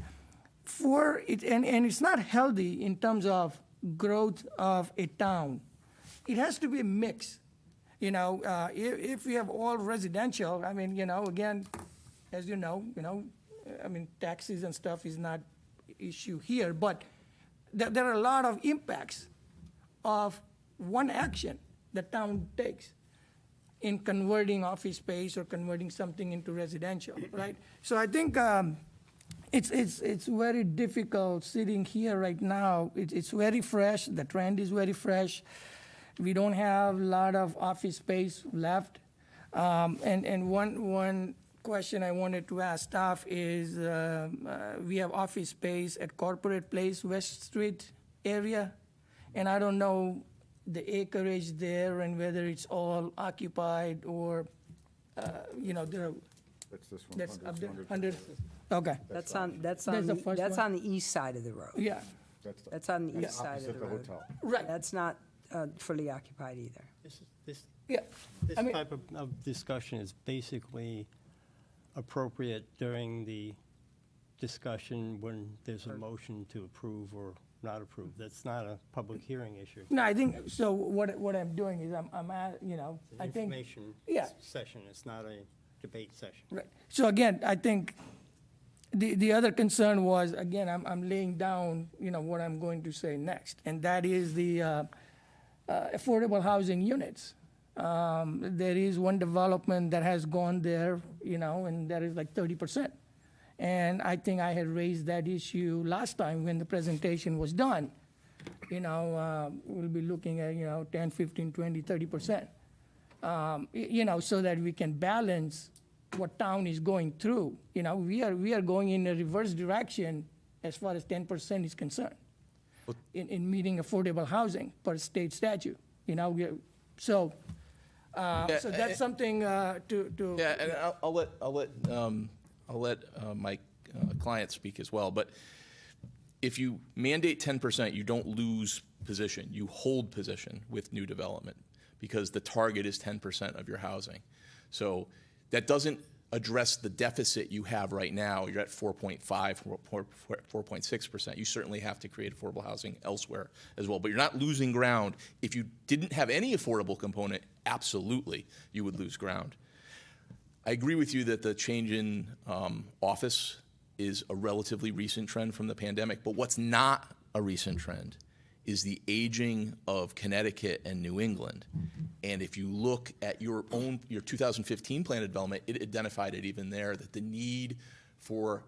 for it, and it's not healthy in terms of growth of a town. It has to be a mix. If we have all residential, again, as taxes and stuff is not issue here, but there are a lot of impacts of one action the town takes in converting office space or converting something into residential, right? So I think it's very difficult sitting here right now. It's very fresh. The trend is very fresh. We don't have a lot of office space left. And one question I wanted to ask staff is, we have office space at Corporate Place, West Street area, and I don't know the acreage there and whether it's all occupied or, there, That's this one. that's up there, 100. 100, okay, That's on That's the first that's one? on the east side of the road. yeah, That's on the east side Opposite of the the road. hotel. right, That's not fully occupied either. This yeah. I mean- type of discussion is basically appropriate during the discussion when there's a motion to approve or not approve. That's not a public hearing issue. No, I think, so what I'm doing is I'm at, It's I an think. information Yeah. session, it's not a debate session. Right. So again, I think the other concern was, again, I'm laying down, what I'm going to say next, and that is the affordable housing units. There is one development that has gone there, and that is like 30%. And I think I had raised that issue last time when the presentation was done. We'll be looking at, 10, 15, 20, 30%. So that we can balance what town is going through. We are going in a reverse direction as far as 10% is concerned in meeting affordable housing per state statute. So that's something to. Yeah, and I'll let my client speak as well. But if you mandate 10%, you don't lose position. You hold position with new development because the target is 10% of your housing. So that doesn't address the deficit you have right now. You're at 4.5, 4.6%. You certainly have to create affordable housing elsewhere as well. But you're not losing ground. If you didn't have any affordable component, absolutely, you would lose ground. I agree with you that the change in office is a relatively recent trend from the pandemic, but what's not a recent trend is the aging of Connecticut and New England. And if you look at your 2015 plan of development, it identified it even there, that the need for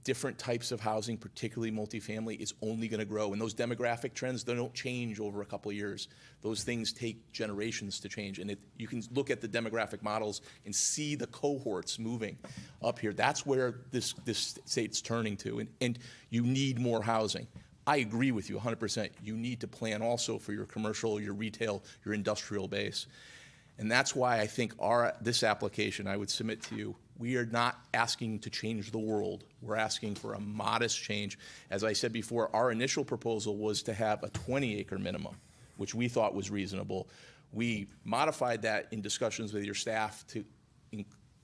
different types of housing, particularly multifamily, is only going to grow. And those demographic trends, they don't change over a couple of years. Those things take generations to change. And you can look at the demographic models and see the cohorts moving up here. That's where this state's turning to. And you need more housing. I agree with you 100%. You need to plan also for your commercial, your retail, your industrial base. And that's why I think this application I would submit to you, we are not asking to change the world. We're asking for a modest change. As I said before, our initial proposal was to have a 20-acre minimum, which we thought was reasonable. We modified that in discussions with your staff to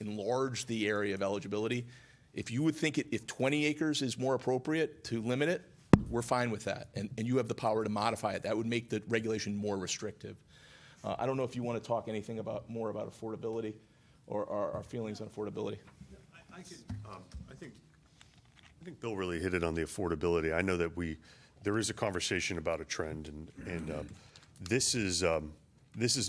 enlarge the area of eligibility. If you would think if 20 acres is more appropriate to limit it, we're fine with that. And you have the power to modify it. That would make the regulation more restrictive. I don't know if you want to talk anything more about affordability or our feelings on affordability. I think Bill really hit it on the affordability. I know that there is a conversation about a trend, and this is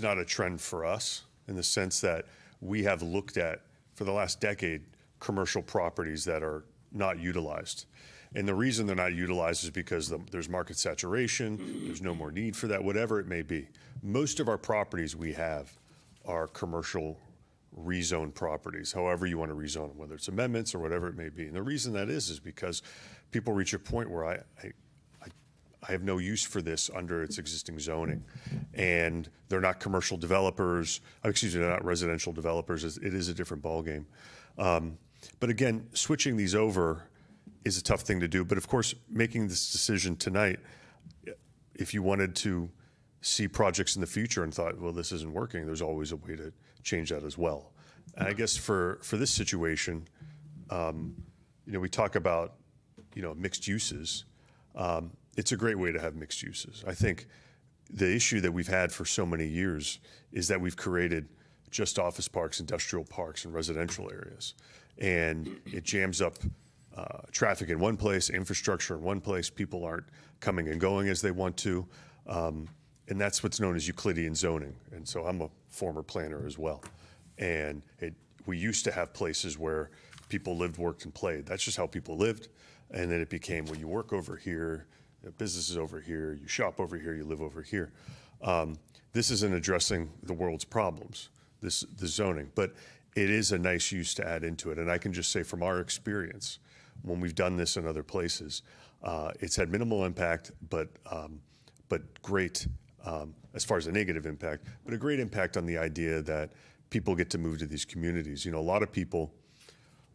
not a trend for us in the sense that we have looked at for the last decade commercial properties that are not utilized. And the reason they're not utilized is because there's market saturation, there's no more need for that, whatever it may be. Most of our properties we have are commercial rezone properties, however you want to rezone them, whether it's amendments or whatever it may be. And the reason that is because people reach a point where I have no use for this under its existing zoning. And they're not commercial developers, they're not residential developers. It is a different ballgame. But again, switching these over is a tough thing to do. But of course, making this decision tonight, if you wanted to see projects in the future and thought, well, this isn't working, there's always a way to change that as well. And I guess for this situation, we talk about, mixed uses. It's a great way to have mixed uses. I think the issue that we've had for so many years is that we've created just office parks, industrial parks, and residential areas. And it jams up traffic in one place, infrastructure in one place. People aren't coming and going as they want to. And that's what's known as Euclidean zoning. And so I'm a former planner as well. And we used to have places where people lived, worked, and played. That's just how people lived. And then it became, well, you work over here, business is over here, you shop over here, you live over here. This isn't addressing the world's problems, this zoning. But it is a nice use to add into it. And I can just say from our experience, when we've done this in other places, it's had minimal impact, but great, as far as a negative impact, but a great impact on the idea that people get to move to these communities. You know, a lot of people,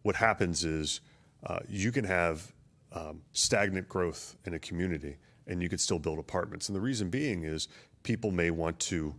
what happens is you can have stagnant growth in a community and you could still build apartments. And the reason being is people may want to,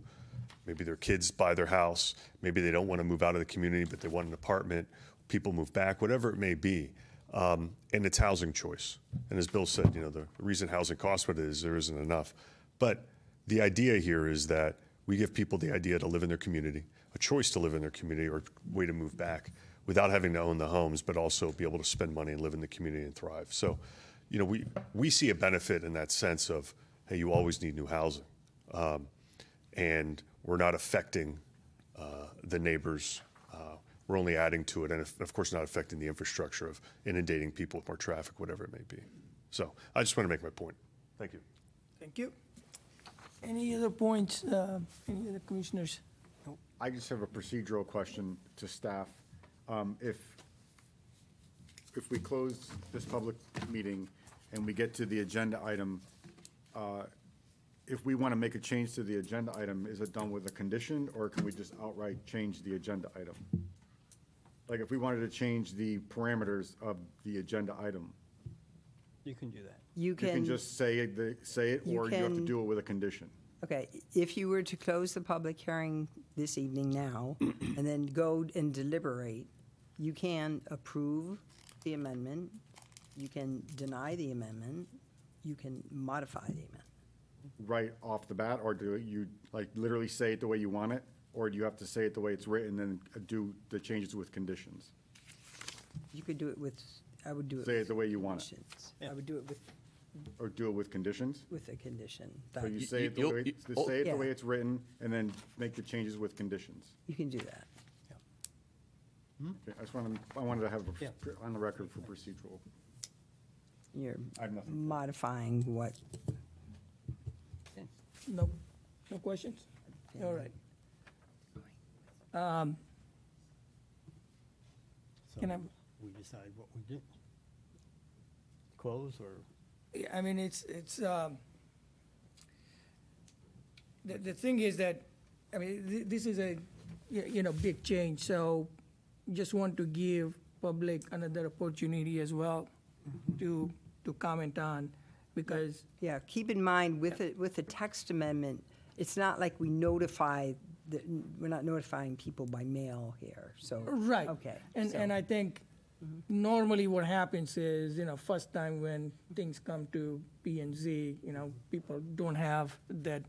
maybe their kids buy their house, maybe they don't want to move out of the community, but they want an apartment, people move back, whatever it may be. And it's housing choice. And as Bill said, you know, the reason housing costs what it is, there isn't enough. But the idea here is that we give people the idea to live in their community, a choice to live in their community or a way to move back without having to own the homes, but also be able to spend money and live in the community and thrive. So, you know, we see a benefit in that sense of, hey, you always need new housing. And we're not affecting the neighbors. We're only adding to it, and of course not affecting the infrastructure of inundating people with more traffic, whatever it may be. So I just want to make my point. Thank you. Thank you. Any other points, any other commissioners? I just have a procedural question to staff. If we close this public meeting and we get to the agenda item, if we want to make a change to the agenda item, is it done with a condition, or can we just outright change the agenda item? Like if we wanted to change the parameters of the agenda item, You can do that. You you can can, just say it, You or you have to can- do it with a condition? okay, if you were to close the public hearing this evening now, and then go and deliberate, you can approve the amendment, you can deny the amendment, you can modify the amendment. Right off the bat, or do you, like, literally say it the way you want it? Or do you have to say it the way it's written and do the changes with conditions? You could do it with, I would do it. Say it with the way you want it. conditions. I would do it Or do it with conditions? with a condition. So that you say it the way, you'll- say it the Yeah. way it's written, and then make the changes with conditions. You can do that. Okay, I wanted to have Yeah. on the record for procedural. You're I have nothing. modifying what, No, no questions? All right. So Can I- we decide what we do? Close or? Yeah, I mean, the thing is that, I mean, this is a, big change, so just want to give public another opportunity as well to comment on, because, yeah, keep in mind, with the text amendment, it's not like we notify, we're not notifying people by mail here, so. right. Okay. And so- I think normally what happens is, first time when things come to P and Z, people don't have that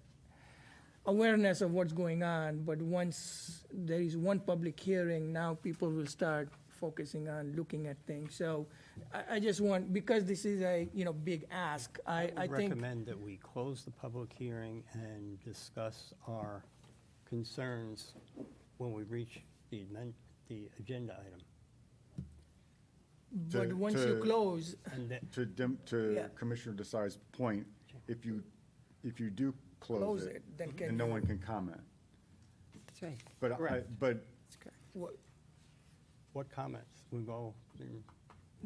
awareness of what's going on, but once there is one public hearing, now people will start focusing on looking at things. So I just want, because this is a, big ask, I would think. recommend that we close the public hearing and discuss our concerns when we reach the agenda item. But To- once you to- close, And that, To Yeah. Commissioner Desai's point, if you do Close close it, it, then can and no you- one can comment. That's right. But what- what comments? We go,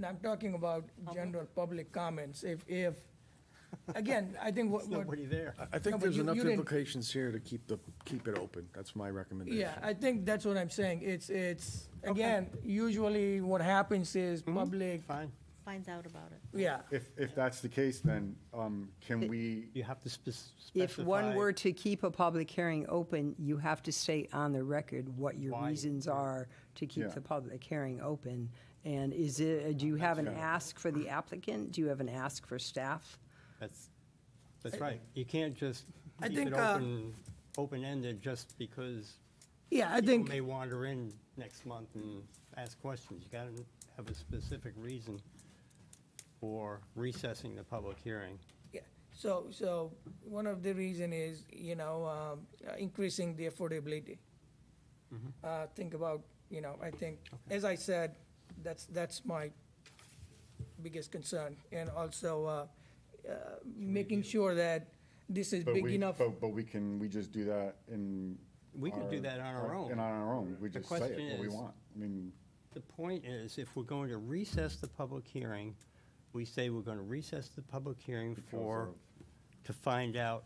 I'm talking about general public comments. If, again, I think there's nobody there. I No, think but there's you enough didn't- implications here to keep it open. That's my recommendation. yeah, I think that's what I'm saying. It's, again, usually what happens is public, Fine. Finds out about it. yeah. if that's the case, then can we, You have to specify. If one were to keep a public hearing open, you have to state on the record what your Why? reasons are to keep Yeah. the public hearing open. And do you have an ask for the applicant? Do you have an ask for staff? That's right. You can't just I keep think, it open-ended just because Yeah, I people think, may wander in next month and ask questions. You gotta have a specific reason for recessing the public hearing. yeah. So one of the reason is, increasing the affordability. Think about, I think, as I said, that's my biggest concern. And also, making sure that this is but big enough. we just do that in We could do that on our own. And on our own, we The just say question it what we is- want. I mean, The point is, if we're going to recess the public hearing, we say we're going to recess the public hearing to find out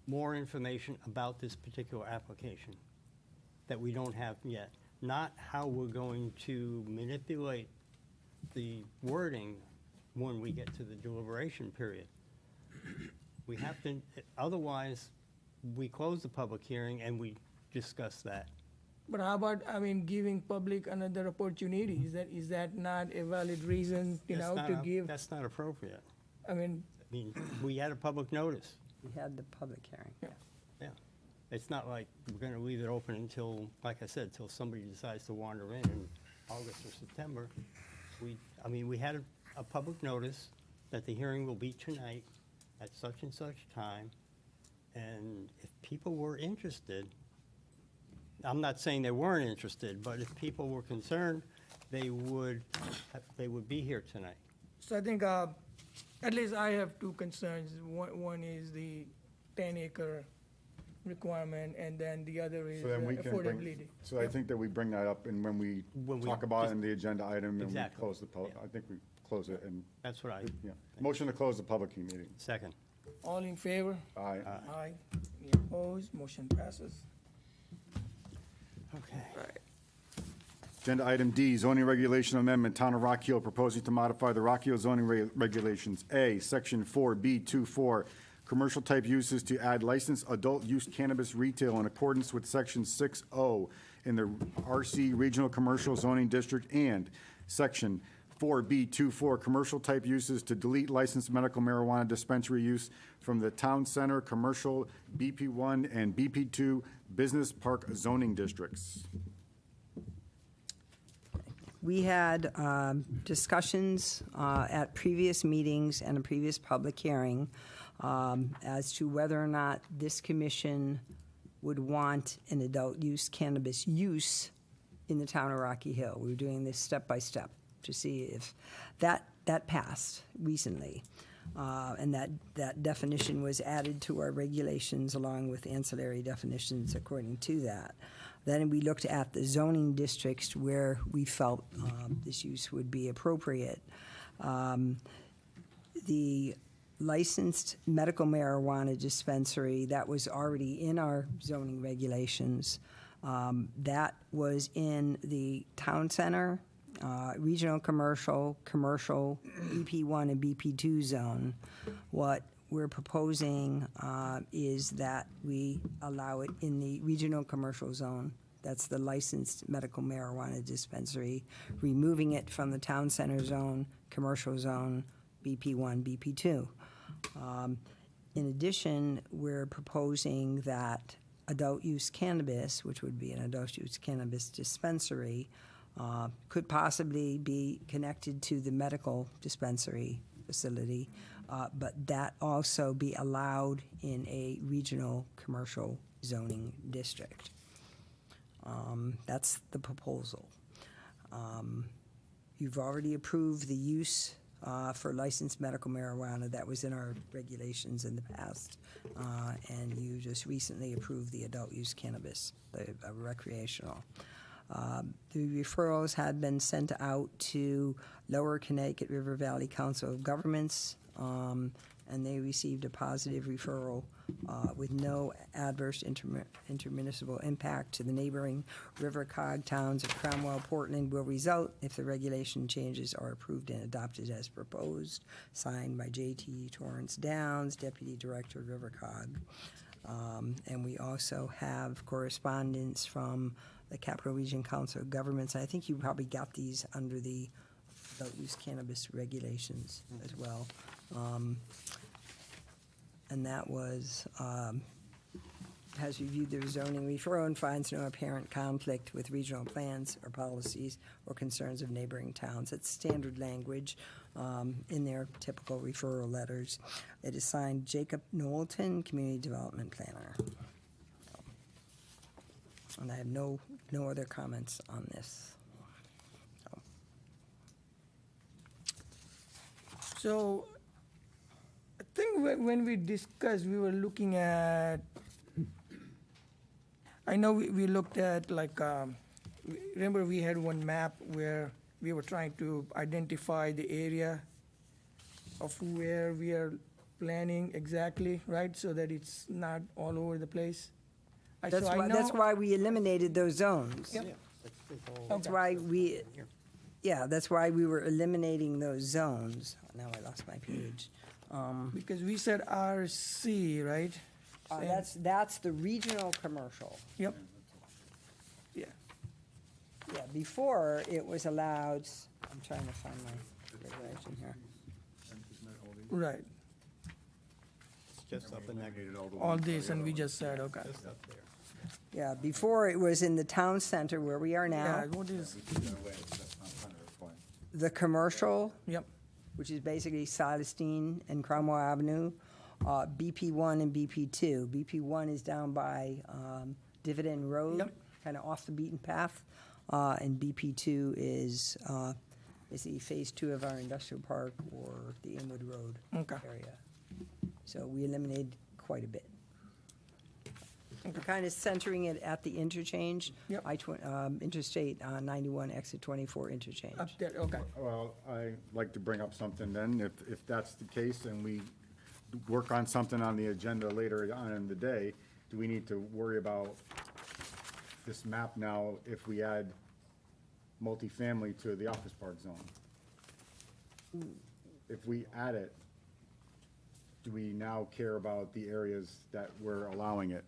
more information about this particular application that we don't have yet. Not how we're going to manipulate the wording when we get to the deliberation period. We have to, otherwise, we close the public hearing and we discuss that. But how about, I mean, giving public another opportunity? Is that not a valid reason, to give? That's not appropriate. I mean, I mean, we had a public notice. We had the public hearing. Yeah. It's not like we're going to leave it open until, like I said, till somebody decides to wander in August or September. We had a public notice that the hearing will be tonight at such and such time. And if people were interested, I'm not saying they weren't interested, but if people were concerned, they would be here tonight. so I think, at least I have two concerns. One is the 10-acre requirement, and then the other is so then we can bring, affordability. so I think that we bring that up, and when we When we talk about it just- in the agenda item, and we Exactly. close the, I think we close it, and, That's what I, yeah. Motion to close the public meeting. second. All in favor? Aye. Aye. Any opposed? Motion passes. Okay. Agenda item D, zoning regulation amendment, Town of Rock Hill proposing to modify the Rock Hill zoning regulations. A, Section 4B24, commercial type uses to add licensed adult use cannabis retail in accordance with Section 6O in the RC Regional Commercial Zoning District, and Section 4B24, commercial type uses to delete licensed medical marijuana dispensary use from the Town Center Commercial BP1 and BP2 Business Park zoning districts. We had discussions at previous meetings and a previous public hearing as to whether or not this commission would want an adult use cannabis use in the town of Rocky Hill. We were doing this step by step to see if that passed recently. And that definition was added to our regulations along with ancillary definitions according to that. Then we looked at the zoning districts where we felt this use would be appropriate. The licensed medical marijuana dispensary, that was already in our zoning regulations. That was in the town center, regional commercial, BP1 and BP2 zone. What we're proposing is that we allow it in the regional commercial zone. That's the licensed medical marijuana dispensary, removing it from the town center zone, commercial zone, BP1, BP2. In addition, we're proposing that adult use cannabis, which would be an adult use cannabis dispensary, could possibly be connected to the medical dispensary facility, but that also be allowed in a regional commercial zoning district. That's the proposal. You've already approved the use for licensed medical marijuana that was in our regulations in the past, and you just recently approved the adult use cannabis, the recreational. The referrals had been sent out to Lower Connecticut River Valley Council of Governments, and they received a positive referral with no adverse intermunicipal impact to the neighboring River Cog towns of Cromwell, Portland will result if the regulation changes are approved and adopted as proposed, signed by J.T. Torrance Downs, Deputy Director of River Cog. And we also have correspondence from the Capital Region Council of Governments. I think you probably got these under the adult use cannabis regulations as well. And that was, has reviewed their zoning referral and finds no apparent conflict with regional plans or policies or concerns of neighboring towns. It's standard language in their typical referral letters. It is signed Jacob Knowlton, Community Development Planner. And I have no other comments on this. So I think when we discussed, we were looking at, I know we looked at like, remember we had one map where we were trying to identify the area of where we are planning exactly, right? So that it's not all over the place. That's So I why, that's know- why we eliminated those zones. Yep. That's why we, yeah, that's why we were eliminating those zones. Now I lost my page. Because we said RC, right? That's the regional commercial. Yep. Yeah, Yeah, before it was allowed, I'm trying to find my regulation here. right. It's just up in that, All this, and we just said, okay. just up there. Yeah, before it was in the town center where we are Yeah, now, what is, the commercial, yep, which is basically Silestein and Cromwell Avenue, BP1 and BP2. BP1 is down by Dividend Road, Yep. kind of off the beaten path, and BP2 is the phase 2 of our industrial park or the Inwood Road Okay. area. So we eliminated quite a bit. We're kind of centering it at the interchange. Yep. Interstate 91, exit 24 interchange. up there, okay. Well, I'd like to bring up something then, if that's the case, and we work on something on the agenda later on in the day, do we need to worry about this map now if we add multifamily to the office park zone? If we add it, do we now care about the areas that we're allowing it?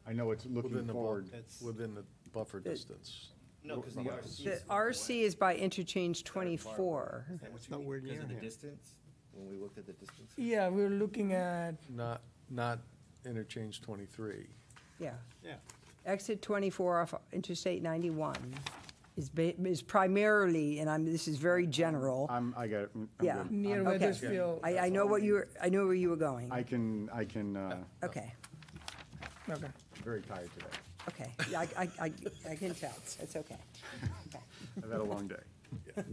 I know it's looking Within the, forward. within the buffer distance. No, because the RC. The RC is by interchange 24. It's nowhere near Because of the here. distance, when we looked at the distance? Yeah, we're looking at, Not interchange 23. Yeah. Yeah. Exit 24 off Interstate 91 is primarily, and this is very general. I get it. I'm Yeah. good. near Okay. Weathersfield. I know what you were, I know where you were going. I can, Okay, Okay. very tired today. okay. Yeah, I can tell. It's okay. Okay. I've had a long day.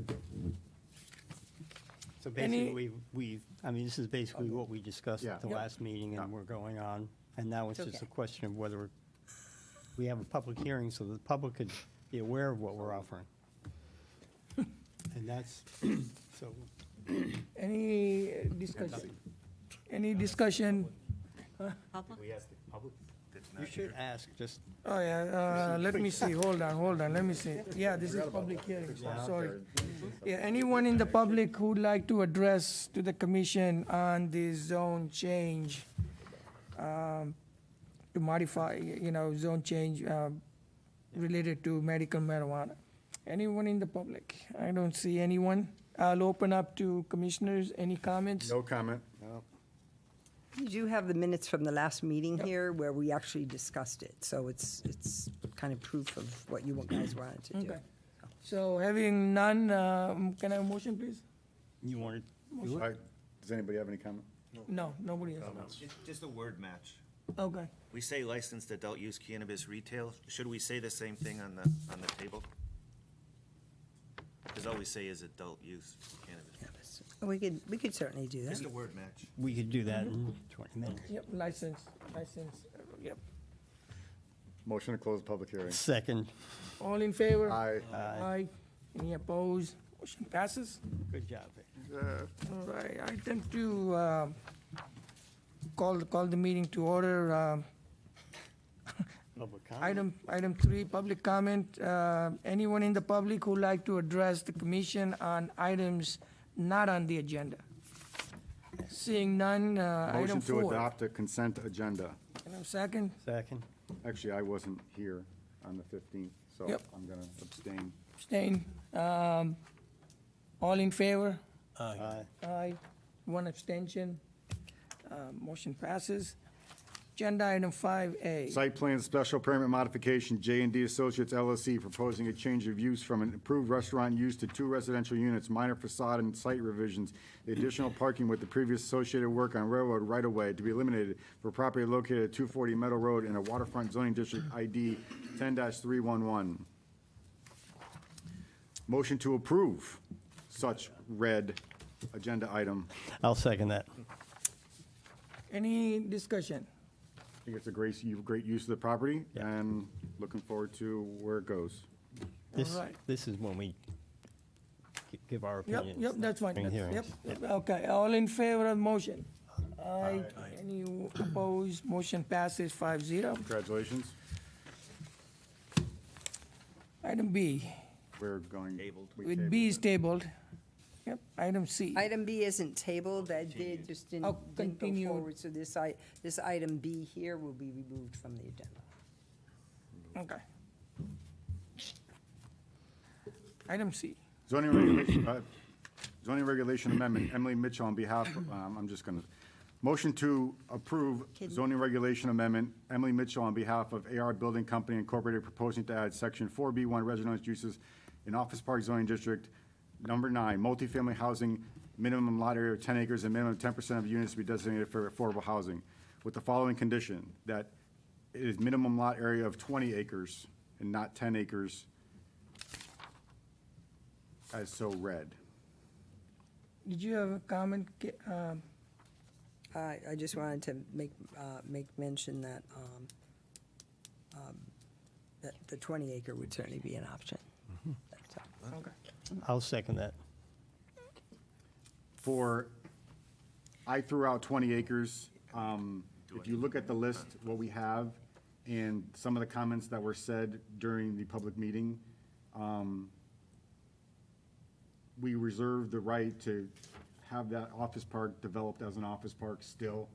So Any- basically, this is basically what we discussed Yeah. at the Yep. last meeting, and Yeah. we're going on. And now it's It's just a okay. question of whether we have a public hearing so the public could be aware of what we're offering. And that's, so, Any discussion? Any discussion? Public? you should ask, just, Oh, yeah, let me see, hold on, let me see. Yeah, this is public hearing, sorry. Yeah, anyone in the public who'd like to address to the commission on the zone change, to modify, zone change, related to medical marijuana? Anyone in the public? I don't see anyone. I'll open up to commissioners, any comments? No comment. You do have the minutes from the last meeting here where we actually discussed it, so it's kind of proof of what you guys wanted to do. Okay. So having none, can I have a motion, please? you wanted, All right. Does anybody have any comment? No, nobody has. Just a word match. Okay. We say licensed adult use cannabis retail. Should we say the same thing on the table? Because all we say is adult use cannabis. We could certainly do that. Just a word match. we could do that in 20 minutes. Yep, license, yep. Motion to close the public hearing. Second, All in favor? Aye. Aye. Any opposed? Motion passes. good job, Vic. All right, item two, call the meeting to order. Public comment? Item three, public comment. Anyone in the public who'd like to address the commission on items not on the agenda? Seeing none, item Motion to four. adopt a consent agenda. Can I have a second? Second, Actually, I wasn't here on the 15th, so Yep. I'm going to abstain. Abstain. All in favor? aye. Aye. One abstention. Motion passes. Agenda item 5A. Site plan special permit modification, J&D Associates LLC, proposing a change of use from an approved restaurant use to 2 residential units, minor facade and site revisions. The additional parking with the previous associated work on railroad right-of-way to be eliminated for property located at 240 Meadow Road in a waterfront zoning district ID 10-311. Motion to approve such read agenda item. I'll second that. Any discussion? think it's a great use of the property, and looking forward to where it goes. This, right. this is when we give our Yep, opinions. yep, that's fine. during That's- hearings. Yep, okay, all in favor of the motion? Aye. Any opposed? Motion passes 5-0. Congratulations. Item B, We're going. we with tabled B is it. tabled. Yep, item C. Item B isn't tabled, that did, just Oh, didn't go continued. forward, so this item B here will be removed from the agenda. Okay. Item C. Zoning regulation amendment, Emily Mitchell on behalf, I'm just gonna, motion to approve zoning regulation amendment, Emily Mitchell on behalf of AR Building Company Incorporated, proposing to add section 4B1 residential uses in Office Park zoning district. Number 9, multifamily housing, minimum lot area of 10 acres and minimum 10% of units to be designated for affordable housing, with the following condition, that it is minimum lot area of 20 acres and not 10 acres as so read. Did you have a comment? I just wanted to make mention that, that the 20 acre would certainly be an option. That's all. Okay. I'll second that. I threw out 20 acres. If you look at the list, what we have, and some of the comments that were said during the public meeting, we reserve the right to have that office park developed as an office park still.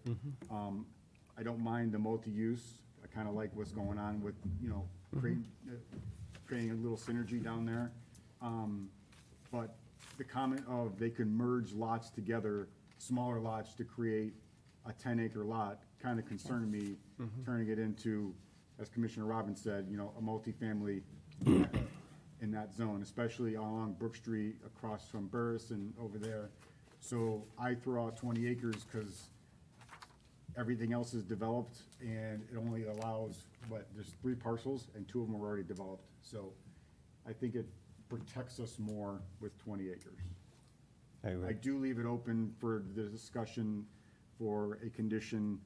I don't mind the multi-use. I kind of like what's going on with, creating a little synergy down there. But the comment of they can merge lots together, smaller lots to create a 10-acre lot, kind of concerned me, turning it into, as Commissioner Robbins said, a multifamily in that zone, especially along Brook Street, across from Burris and over there. So I throw out 20 acres because everything else is developed, and it only allows, there's 3 parcels, and 2 of them are already developed. So I think it protects us more with 20 acres. I agree. I do leave it open for the discussion for a condition,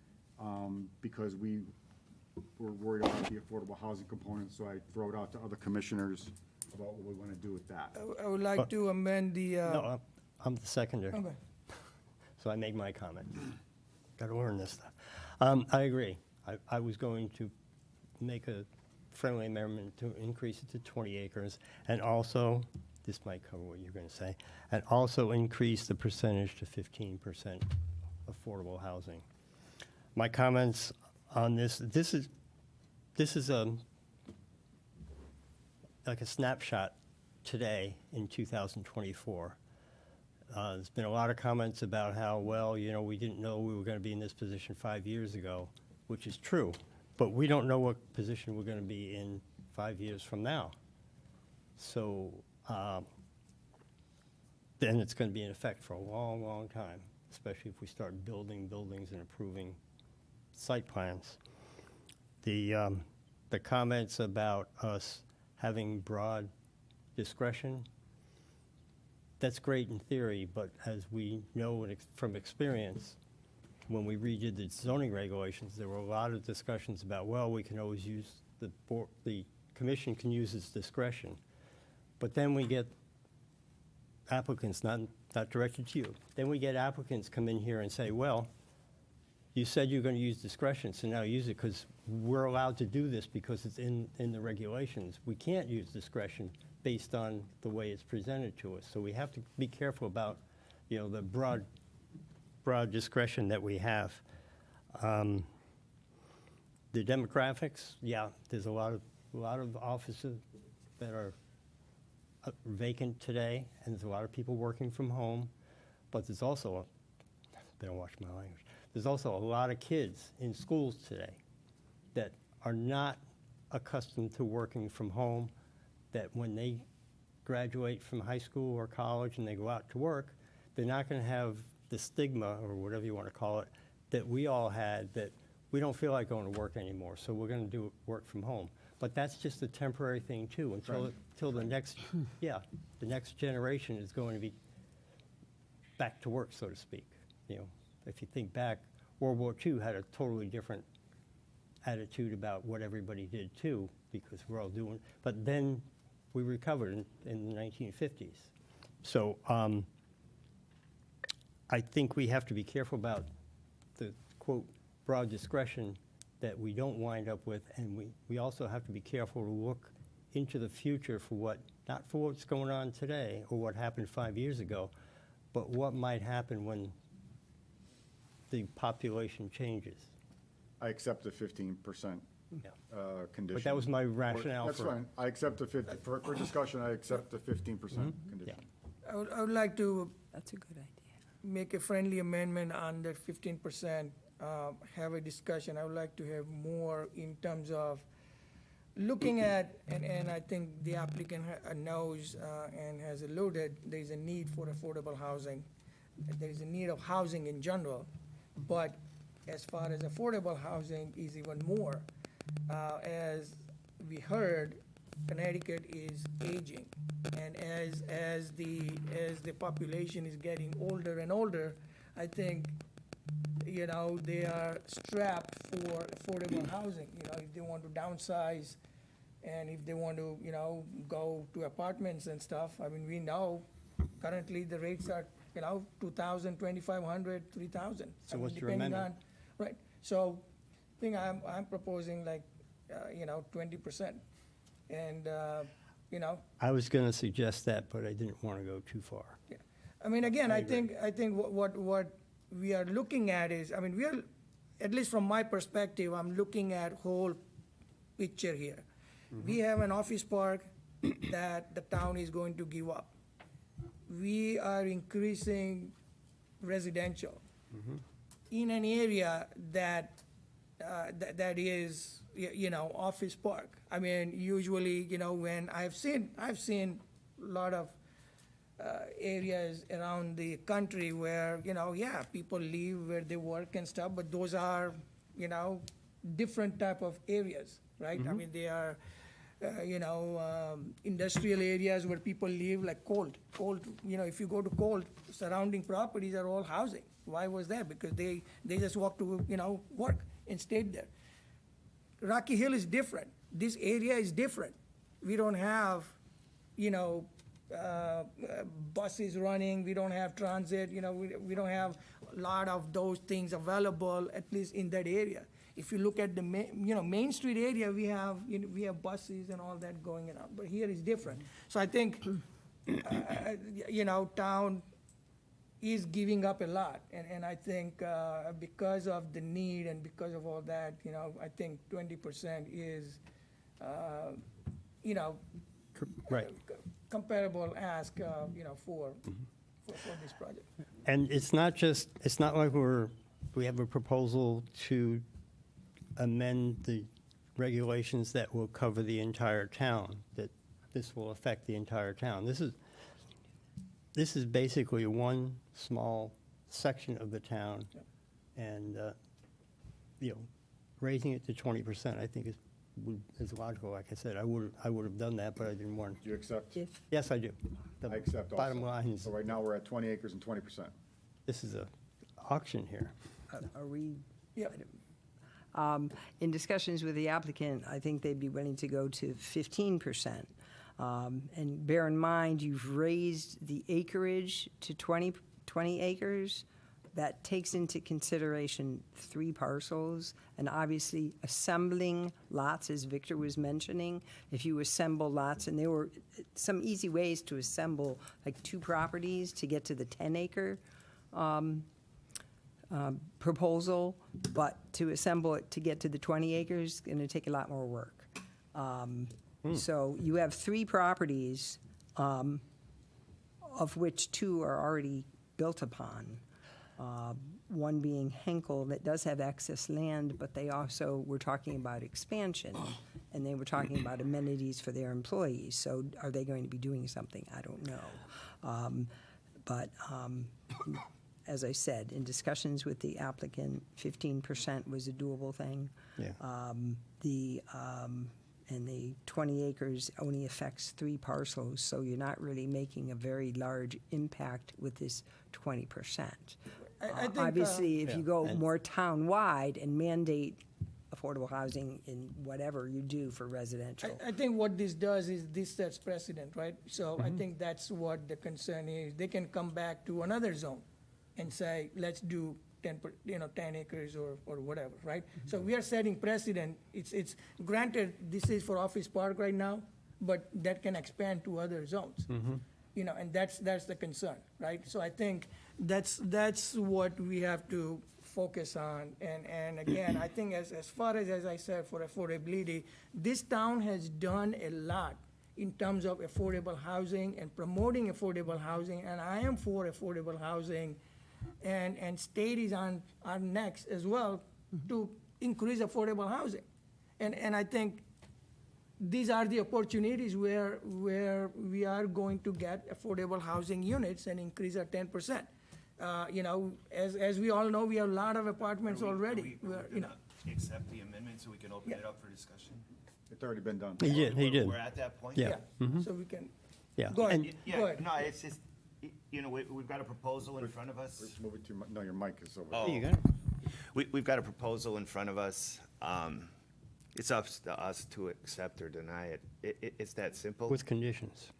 because we're worried about the affordable housing component, so I throw it out to other commissioners about what we want to do with that. I would like to amend the, No, I'm the seconder. okay. So I make my comment. Got to learn this stuff. I agree. I was going to make a friendly amendment to increase it to 20 acres, and also, this might cover what you're going to say, and also increase the percentage to 15% affordable housing. My comments on this is like a snapshot today in 2024. There's been a lot of comments about how, well, we didn't know we were going to be in this position 5 years ago, which is true, but we don't know what position we're going to be in 5 years from now. So then it's going to be in effect for a long, long time, especially if we start building buildings and approving site plans. The comments about us having broad discretion, that's great in theory, but as we know from experience, when we redid the zoning regulations, there were a lot of discussions about, well, we can always use, the commission can use its discretion. But then we get applicants, not directed to you, then we get applicants come in here and say, well, you said you're going to use discretion, so now use it because we're allowed to do this because it's in the regulations. We can't use discretion based on the way it's presented to us. So we have to be careful about, the broad discretion that we have. The demographics, there's a lot of offices that are vacant today, and there's a lot of people working from home, but there's also, better watch my language, there's also a lot of kids in schools today that are not accustomed to working from home, that when they graduate from high school or college and they go out to work, they're not going to have the stigma, or whatever you want to call it, that we all had, that we don't feel like going to work anymore, so we're going to do work from home. But that's just a temporary thing too, until the next, the next generation is going to be back to work, so to speak. If you think back, World War II had a totally different attitude about what everybody did too, because we're all doing, but then we recovered in the 1950s. So I think we have to be careful about the, quote, broad discretion that we don't wind up with, and we also have to be careful to look into the future for what, not for what's going on today or what happened 5 years ago, but what might happen when the population changes. I accept the 15% Yeah. condition. But that was my rationale That's for. fine. I accept the 50, for discussion, I accept the 15% condition. I would like to That's a good idea. make a friendly amendment on that 15%, have a discussion. I would like to have more in terms of looking at, and I think the applicant knows and has alluded, there's a need for affordable housing. There is a need of housing in general, but as far as affordable housing is even more. As we heard, Connecticut is aging, and as the population is getting older and older, I think, you know, they are strapped for affordable housing. You know, if they want to downsize, and if they want to, you know, go to apartments and stuff. I mean, we know currently the rates are, you know, 2,000, 2,500, 3,000. So I mean, what's your depending amendment? on- Right. So, I think I'm proposing like, you know, 20%, and you know. I was going to suggest that, but I didn't want to go too far. Yeah. I mean, again, I think what we are looking at is, I mean, we are, at least from my perspective, I'm looking at whole picture here. We have an office park that the town is going to give up. We are increasing residential in an area that is, you know, office park. I mean, usually, you know, when I've seen a lot of areas around the country where, you know, yeah, people live where they work and stuff, but those are, you know, different type of areas, right? I mean, they are, you know, industrial areas where people live, like Colt, you know, if you go to Colt, surrounding properties are all housing. Why was that? Because they just walk to, you know, work and stayed there. Rocky Hill is different. This area is different. We don't have, you know, buses running, we don't have transit, you know, we don't have a lot of those things available, at least in that area. If you look at the Main Street area, we have, you know, we have buses and all that going around, but here is different. So I think, you know, town is giving up a lot, and I think because of the need and because of all that, you know, I think 20% is, you know, Right. comparable ask, you know, for this project. And it's not like we have a proposal to amend the regulations that will cover the entire town, that this will affect the entire town. This is basically one small section of the town, and, you know, raising it to 20%, I think is logical. Like I said, I would have done that, but I didn't want. Do you accept? Yes, I do. The I accept also. Bottom line is, So right now, we're at 20 acres and 20%. this is a auction here. Are we? Yep. In discussions with the applicant, I think they'd be willing to go to 15%. And bear in mind, you've raised the acreage to 20 acres. That takes into consideration 3 parcels, and obviously assembling lots, as Victor was mentioning. If you assemble lots, and there were some easy ways to assemble like 2 properties to get to the 10-acre proposal, but to assemble it to get to the 20 acres is going to take a lot more work. So you have 3 properties, of which 2 are already built upon. One being Henkel, that does have excess land, but they also were talking about expansion, and they were talking about amenities for their employees. So are they going to be doing something? I don't know. But as I said, in discussions with the applicant, 15% was a doable thing. Yeah. And the 20 acres only affects 3 parcels, so you're not really making a very large impact with this 20%. I think, Obviously, if you go And- more town-wide and mandate affordable housing in whatever you do for residential. I think what this does is this sets precedent, right? So I think that's what the concern is. They can come back to another zone and say, let's do 10 acres or whatever, right? So we are setting precedent. It's granted, this is for Office Park right now, but that can expand to other zones. And that's the concern, right? So I think that's what we have to focus on. And again, I think as far as I said, for affordability, this town has done a lot in terms of affordable housing and promoting affordable housing, and I am for affordable housing. And state is on next as well to increase affordable housing. And I think these are the opportunities where we are going to get affordable housing units and increase our 10%. As we all know, we have a lot of apartments already. Accept the amendment so we can open it up for discussion? It's already been done. He did. We're at that point? Yeah. So we can, Yeah. go ahead. And- Go Yeah, ahead. no, it's just, we've got a proposal in front of us. Move it to, no, your mic is over. Oh. There you go. We've got a proposal in front of us. It's up to us to accept or deny it. It's that simple. With conditions.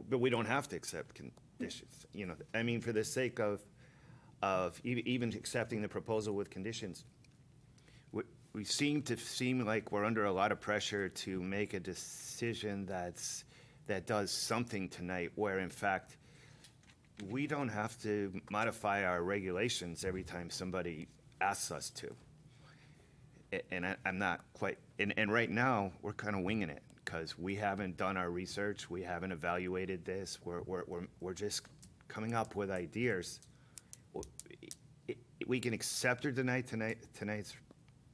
But we don't have to accept conditions, I mean, for the sake of even accepting the proposal with conditions, we seem like we're under a lot of pressure to make a decision that does something tonight, where in fact, we don't have to modify our regulations every time somebody asks us to. And I'm not quite, and right now, we're kind of winging it, because we haven't done our research, we haven't evaluated this, we're just coming up with ideas. We can accept or deny tonight's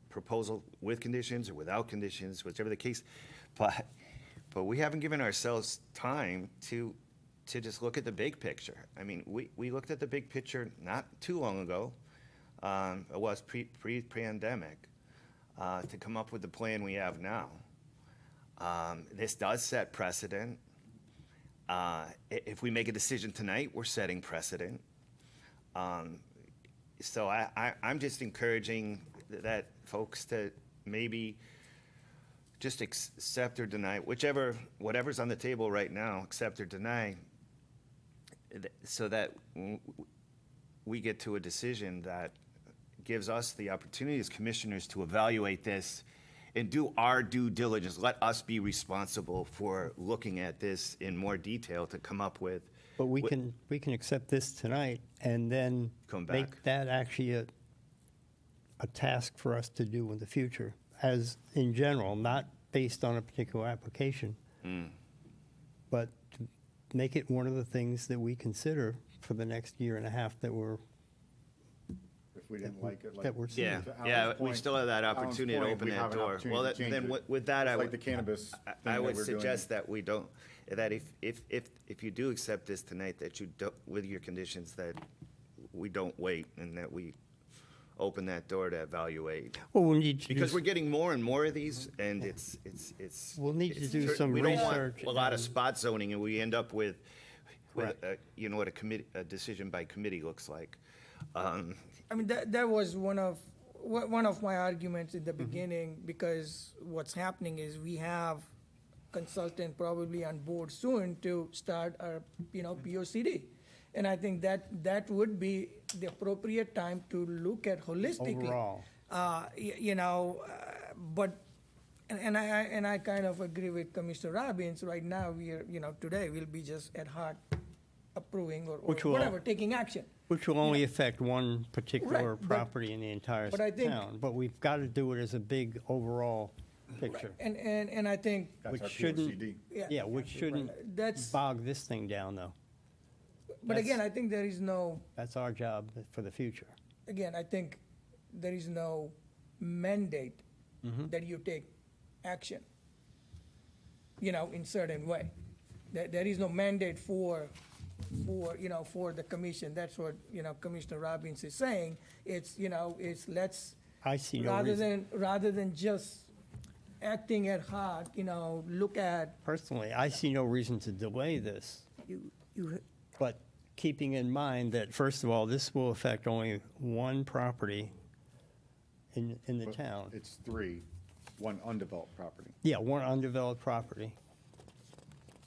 proposal with conditions or without conditions, whichever the case, but we haven't given ourselves time to just look at the big picture. I mean, we looked at the big picture not too long ago, it was pre-pandemic, to come up with the plan we have now. This does set precedent. If we make a decision tonight, we're setting precedent. So I'm just encouraging that folks to maybe just accept or deny, whatever's on the table right now, accept or deny, so that we get to a decision that gives us the opportunity as commissioners to evaluate this and do our due diligence. Let us be responsible for looking at this in more detail to come up with. But we can accept this tonight and then Come make back. that actually a task for us to do in the future, as in general, not based on a particular application, but to make it one of the things that we consider for the next year and a half that we're If we didn't like it, like. that we're seeing. Yeah, To Alan's yeah, we point- still have that Alan's opportunity to point, open we that have an door. opportunity Well, to change then it. with that, It's like the cannabis thing I that would we're doing. suggest that we don't, that if you do accept this tonight, that you don't, with your conditions, that we don't wait and that we open that door to evaluate. Well, we need to do Because we're getting more and more of these, and it's. We'll need to it's do tur- some We don't research want a lot of and- spot zoning, and we end up with, Correct. what a decision by committee looks like. I mean, that was one of my arguments at the beginning, because what's happening is we have consultant probably on board soon to start our, POCD. And I think that would be the appropriate time to look at holistically. Overall. But, and I kind of agree with Commissioner Robbins. Right now, we are, today we'll be just ad hoc approving or Which will- whatever, taking action. Which will only affect one particular Right, but- property in the entire but I think- town. But we've got to do it as a big overall picture. And I think, That's Which our shouldn't, POCD. yeah, which shouldn't That's- bog this thing down, though. but again, I think there is no, That's our job for the future. again, I think there is no mandate that you take action, in certain way. There is no mandate for the commission. That's what, Commissioner Robbins is saying. It's, let's, I see no reason, rather than just acting ad hoc, look at, personally, I see no reason to delay this. You, But keeping in mind that, first of all, this will affect only one property in the But town. It's 3, 1 undeveloped property. Yeah, one undeveloped property.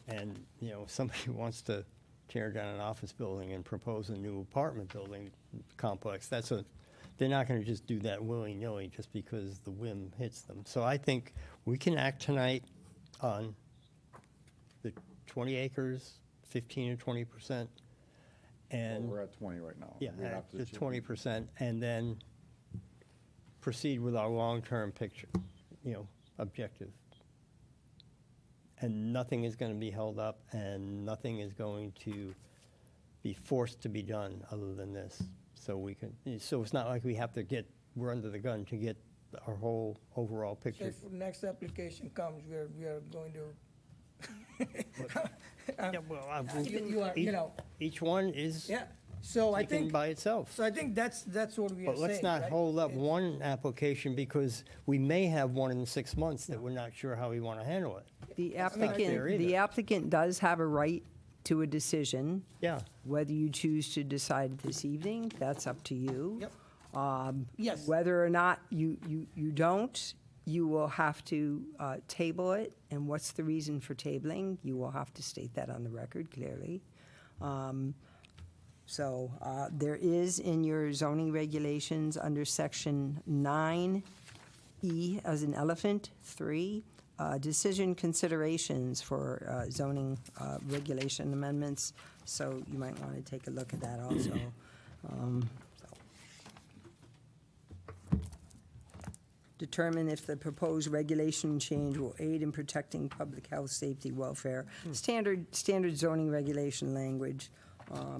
And, you know, somebody wants to tear down an office building and propose a new apartment building complex, they're not gonna just do that willy-nilly just because the whim hits them. So I think we can act tonight on the 20 acres, 15 or 20%, Well, and, we're at 20 right now. yeah, We have at to the chip- 20%, and then proceed with our long-term picture, you know, objective. And nothing is going to be held up, and nothing is going to be forced to be done other than this. So it's not like we're under the gun to get our whole overall So picture. if next application comes, we are going to. Yeah, well, You are, you know, each one is yeah, so I taken think, by itself. so I think that's what we are But saying, let's not right? hold up one application because we may have one in 6 months that we're not sure how we want to handle it. The not fair applicant, the either. applicant does have a right to a decision. Yeah. Whether you choose to decide this evening, that's up to you. Yep. Yes. Whether or not you don't, you will have to table it. And what's the reason for tabling? You will have to state that on the record clearly. So there is in your zoning regulations under section 9E as in elephant, 3, decision considerations for zoning regulation amendments. So you might want to take a look at that also. Determine if the proposed regulation change will aid in protecting public health, safety, welfare, standard zoning regulation language,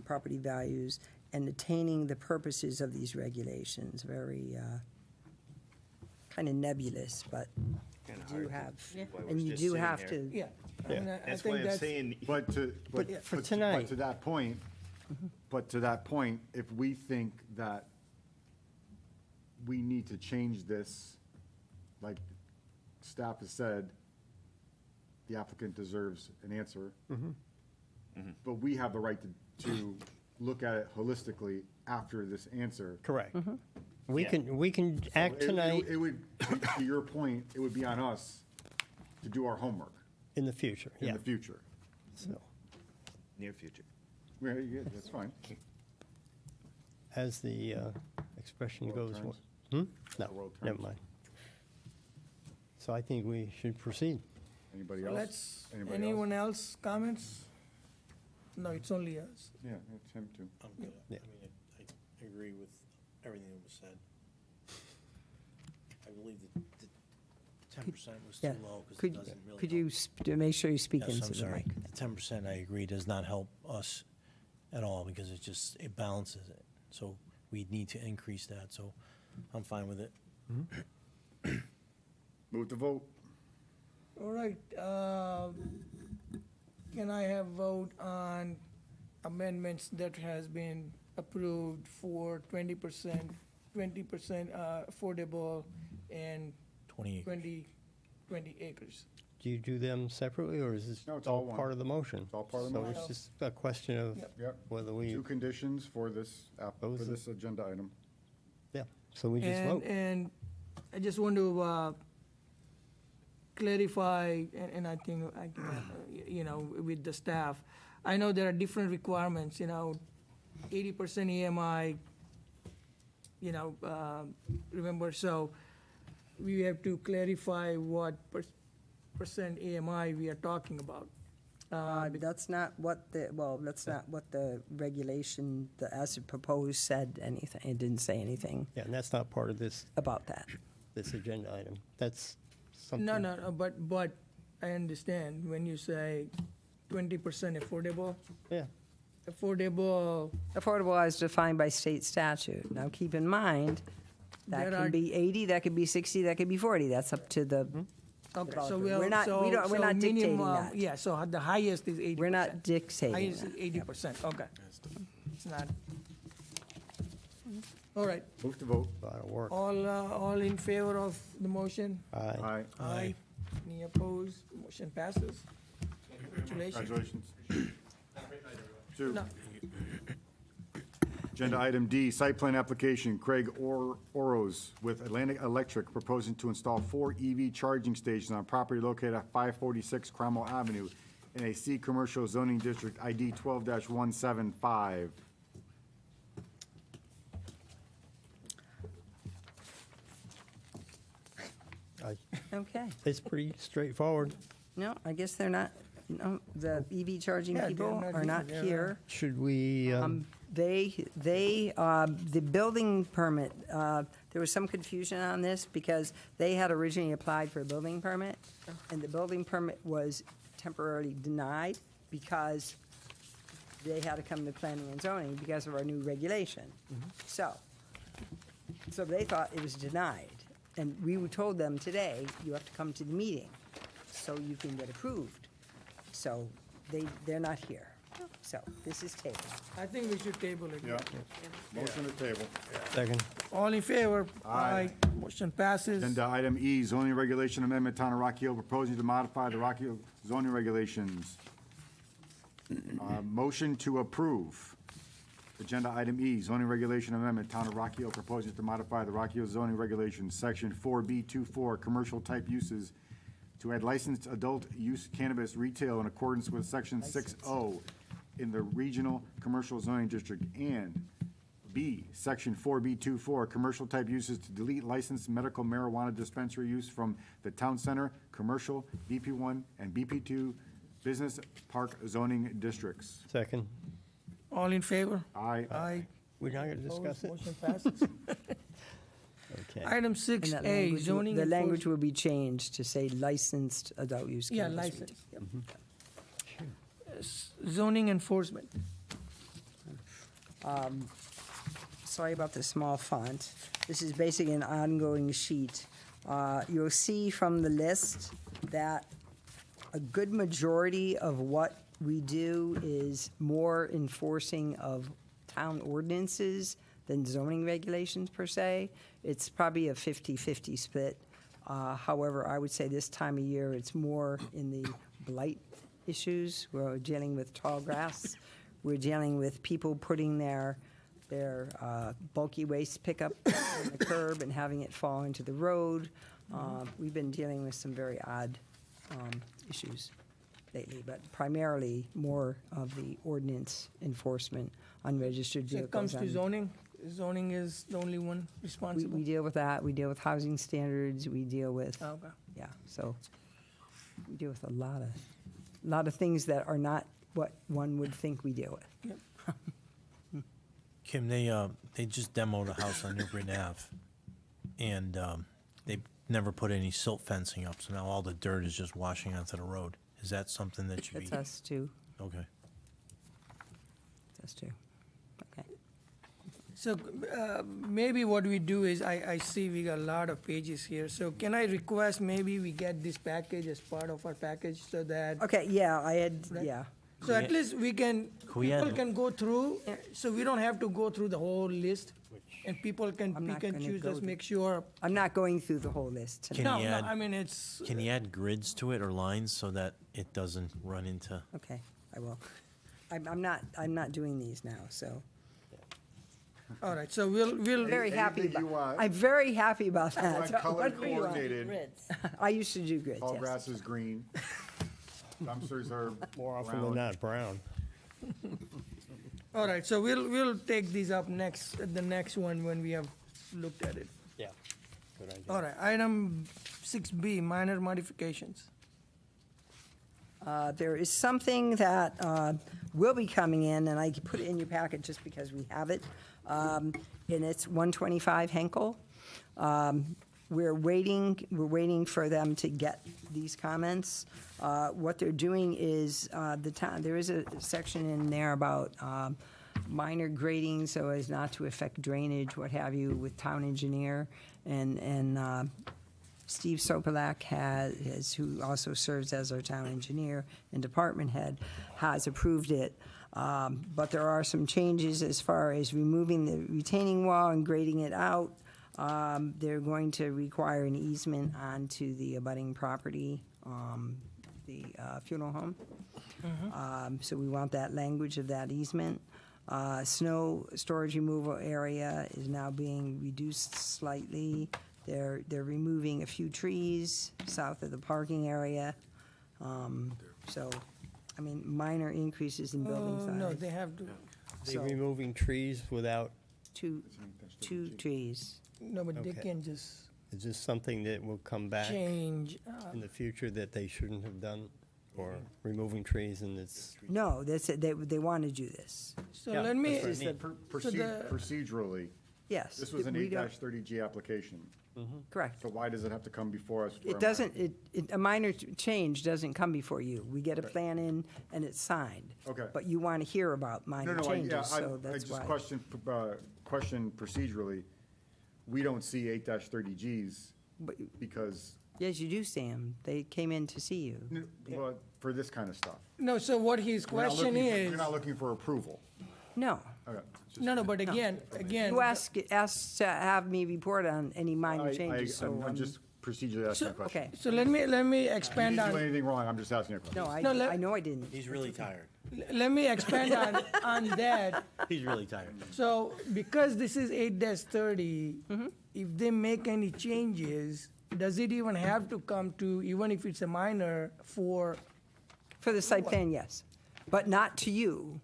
property values, and attaining the purposes of these regulations. Very kind of nebulous, but Kinda you do hard have, to- why we're and you just do sitting have here. to. Yeah. I mean, I That's think why I'm that's, saying, But to, but for but tonight- to that point, but to that point, if we think that we need to change this, like staff has said, the applicant deserves an answer. But we have the right to look at it holistically after this answer. Correct. Mm-hmm. We can act tonight It would, to your point, it would be on us to do our homework in the future, in yeah. the future. So, near future. Yeah, that's fine. as the expression World goes. turns. No, world never turns. mind. So I think we should proceed. Anybody else? let's, Anybody else? anyone else comments? No, it's only us. Yeah, it's him too. I'm good. Yeah. I mean, I agree with everything that was said. I believe that the 10% was too Yeah. low because it Could, doesn't really. could help. you make sure you speak Yes, into I'm the sorry. mic? The 10%, I agree, does not help us at all because it balances it. So we need to increase that, so I'm fine with it. Move to vote. All right, can I have vote on amendments that has been approved for 20% affordable and 20 acres. 20 acres? Do you do them separately, or is this No, it's all all one. part of the motion? It's all part of the So motion. it's just a question of Yep. Yep. whether we, Two conditions for this, for Those are- this agenda item. yeah, so we just vote. And I just want to clarify, and I think, you know, with the staff, I know there are different requirements, you know, 80% EMI, you know, remember, so we have to clarify what percent EMI we are talking about. That's not what that's not what the regulation, as it proposed, said anything. It didn't say anything Yeah, and that's not part of this about that. agenda item. That's something. No, but I understand when you say 20% affordable, Yeah, affordable, Affordable as defined by state statute. Now, keep in mind, that There can are- be 80, that could be 60, that could be 40. That's up to the okay, developer. so We're not, we're not dictating that. Yeah, so the highest is 80%. We're not dictating Highest is that. 80%, okay. It's not. All right, Move to vote. a lot of work. all in favor of the motion? Aye. Aye. Any opposed? Motion passes. Congratulations. Congratulations. Two. No. Agenda item D, site plan application, Craig Oros with Atlantic Electric proposing to install 4 EV charging stations on property located at 546 Cromwell Avenue in a C Commercial Zoning District ID 12-175. Okay. It's pretty straightforward. No, I guess they're not, no, the EV charging Yeah, they're people not are here. not They're here. Should we, The building permit, there was some confusion on this because they had originally applied for a building permit, and the building permit was temporarily denied because they had to come to planning and zoning because of our new regulation. So they thought it was denied. And we told them today, you have to come to the meeting so you can get approved. So they're not here. So this is tabled. I think we should table it. Yeah. Motion to table. second? All in favor? Aye. Motion passes. Agenda item E, zoning regulation amendment, Town of Rocky Hill proposing to modify the Rocky Hill zoning regulations. Motion to approve. Agenda item E, zoning regulation amendment, Town of Rocky Hill proposing to modify the Rocky Hill zoning regulations, section 4B24, commercial type uses to add licensed adult use cannabis retail in accordance with section 6O in the regional commercial zoning district, and B, section 4B24, commercial type uses to delete licensed medical marijuana dispensary use from the town center, commercial, BP1 and BP2 business park zoning districts. Second? All in favor? Aye. Aye. We're not going to discuss it? Motion passes. Okay. Item And six that A, language zoning. The language enforcement- will be changed to say licensed adult use Yeah, cannabis. licensed. retail. Yep. Zoning enforcement. Sorry about the small font. This is basically an ongoing sheet. You'll see from the list that a good majority of what we do is more enforcing of town ordinances than zoning regulations per se. It's probably a 50-50 split. However, I would say this time of year, it's more in the blight issues. We're dealing with tall grass. We're dealing with people putting their bulky waste pickup on the curb and having it fall into the road. We've been dealing with some very odd issues lately, but primarily more of the ordinance enforcement, unregistered So vehicles. it comes to and- zoning is the only one We responsible? deal with that, we deal with housing standards, we deal with, Okay. yeah, so we deal with a lot of things that are not what one would think we deal with. Kim, they just demoed a house on New Britain Ave, and they never put any silt fencing up, so now all the dirt is just washing onto the road. Is that something that should be? That's us too, Okay. that's too. Okay. So maybe what we do is, I see we got a lot of pages here, so can I request maybe we get this package as part of our package so that, Okay, yeah, I had, Right. yeah. so at least we can, we add- people can go through, so we don't have to go through the whole list, and people can I'm not pick and gonna choose, go just through- make sure. I'm not going through the whole list tonight. Can No, you no, add- I mean, it's, Can you add grids to it or lines so that it doesn't run into? Okay, I will. I'm not doing these now, so. all right, so we'll, Very happy Anything you about, want. I'm very happy about that. Want So color whatever you want. coordinated, I used to do grids, tall yes. grass is green, dumpsters are More often than brown. not, brown. all right, so we'll take these up next, at the next one when we have looked at it. Yeah, good idea. All right, item 6B, minor modifications. There is something that will be coming in, and I put it in your packet just because we have it, and it's 125 Henkel. We're waiting for them to get these comments. What they're doing is, the town, there is a section in there about minor grading so as not to affect drainage, what have you, with town engineer, and Steve Sopelak has, who also serves as our town engineer and department head, has approved it. But there are some changes as far as removing the retaining wall and grading it out. They're going to require an easement onto the abutting property, the funeral home. So we want that language of that easement. Snow storage removal area is now being reduced slightly. They're removing a few trees south of the parking area. So, I mean, minor increases in building size. No, they have to, They So- removing trees without, Two trees. no, but they Okay. can just is this something that will come back change. in the future that they shouldn't have done? Or removing trees and it's, No, that's it. They want to do this. So Yeah, let me, that's what I Is mean. the- So the- Procedurally, Yes. this was an we don't- 8-30G application, Correct. so why does it have to come before us? for It a doesn't, a minor change doesn't come before you. We get a plan in and it's signed. Okay. But you want to hear about No, minor no, changes, so I that's just why. question procedurally, we don't see 8-30Gs But- because, Yes, you do, Sam. They came in to see you. well, for this kind of stuff. no, so what his You're not question looking for- is, You're not looking for approval. No. Okay. no, but again, You asked to have me report on any minor changes, so I'm just procedurally asking a question. okay. so let me You expand didn't do on, anything wrong, I'm just asking a question. No, No, let- I know I didn't. He's really tired. let me expand on that. He's really tired. So because this is 8-30, if they make any changes, does it even have to come to, even if it's a minor, for, For the site plan, yes. But not to you.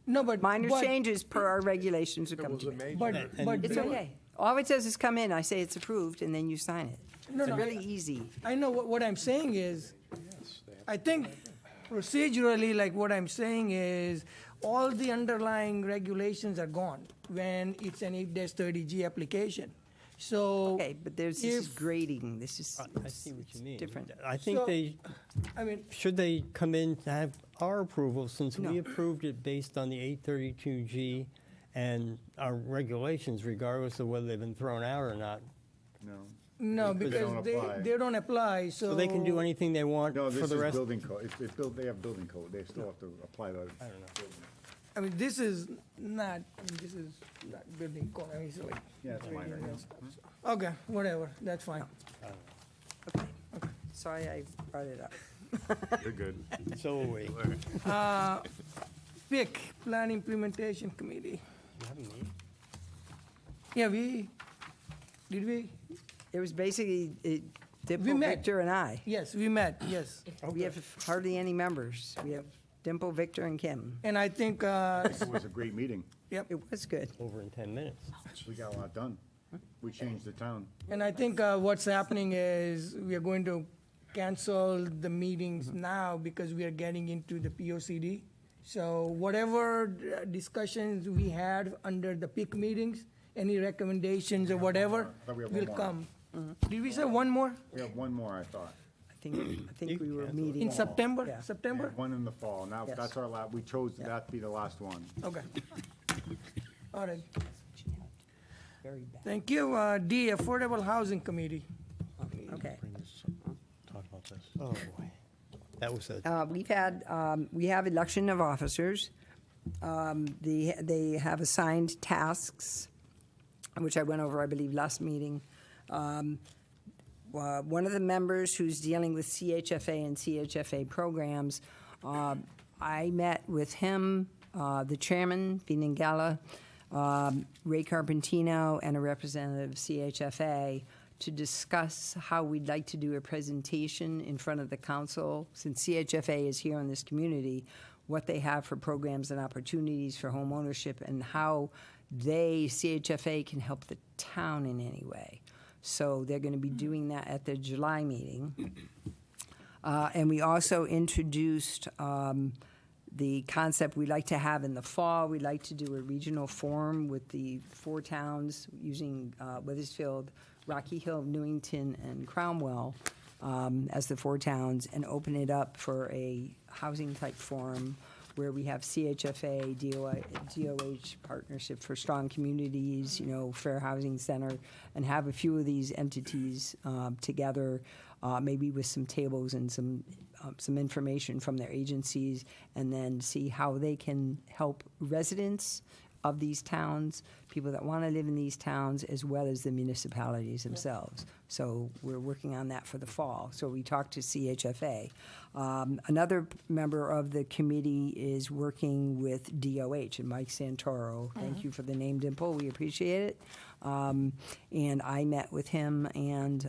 no, but. Minor but- changes per our regulations will It come was to a me. major. But, And- but. It's no, okay. All it says is come in, I say it's approved, and then you sign it. No, It's no. really easy. I know what I'm saying is, I think procedurally, like what I'm saying is, all the underlying regulations are gone when it's an 8-30G application. So. Okay, but this is If- grading, this is I see what you mean. different. I think So- they, I mean, should they come in to have our approval, since we No. approved it based on the 832G and our regulations, regardless of whether they've been thrown out or not? No. no, They because don't apply. they don't apply, so. So they can do anything they want No, for this the is rest? building code, it's built, they have building code, they still have to apply the. I don't know. I mean, this is not, this is not building code, I mean, it's like. Yeah, it's minor, Okay, whatever, that's fine. Okay. Sorry I brought it up. You're good. So are we. PIC, Plan Implementation Committee. You have a meeting? Yeah, did we? It was basically We Dimple, met. Victor, and I. Yes, we met, yes. We have hardly any members. We have Dimple, Victor, and Kim. And I think, It was a great meeting, yep, It was good. Over in 10 minutes. we got a lot done, we changed the town. and I think what's happening is we are going to cancel the meetings now because we are getting into the POCD. So whatever discussions we had under the PIC meetings, any recommendations or whatever thought we had one will more. come. Did we say one more? We have one more, I thought. I think we were cancel it. meeting. In September? Yeah. September? One in the fall, now, Yes. that's our we chose that to be the last one. Okay. All right, Very bad. thank you. D, Affordable Housing Committee. Okay. Talk about this. Oh, boy. That was a, We have election of officers. They have assigned tasks, which I went over, I believe, last meeting. One of the members who's dealing with CHFA and CHFA programs, I met with him, the chairman, Binangala, Ray Carpentino, and a representative of CHFA to discuss how we'd like to do a presentation in front of the council, since CHFA is here in this community, what they have for programs and opportunities for home ownership and how they, CHFA, can help the town in any way. So they're going to be doing that at the July meeting. And we also introduced the concept we'd like to have in the fall. We'd like to do a regional forum with the 4 towns using Weathersfield, Rocky Hill, Newington, and Cromwell as the 4 towns, and open it up for a housing-type forum where we have CHFA, DOH partnership for strong communities, Fair Housing Center, and have a few of these entities together, maybe with some tables and some information from their agencies, and then see how they can help residents of these towns, people that want to live in these towns, as well as the municipalities themselves. So we're working on that for the fall. So we talked to CHFA. Another member of the committee is working with DOH, and Mike Santoro. Thank you for the name, Dimple. We appreciate it. And I met with him and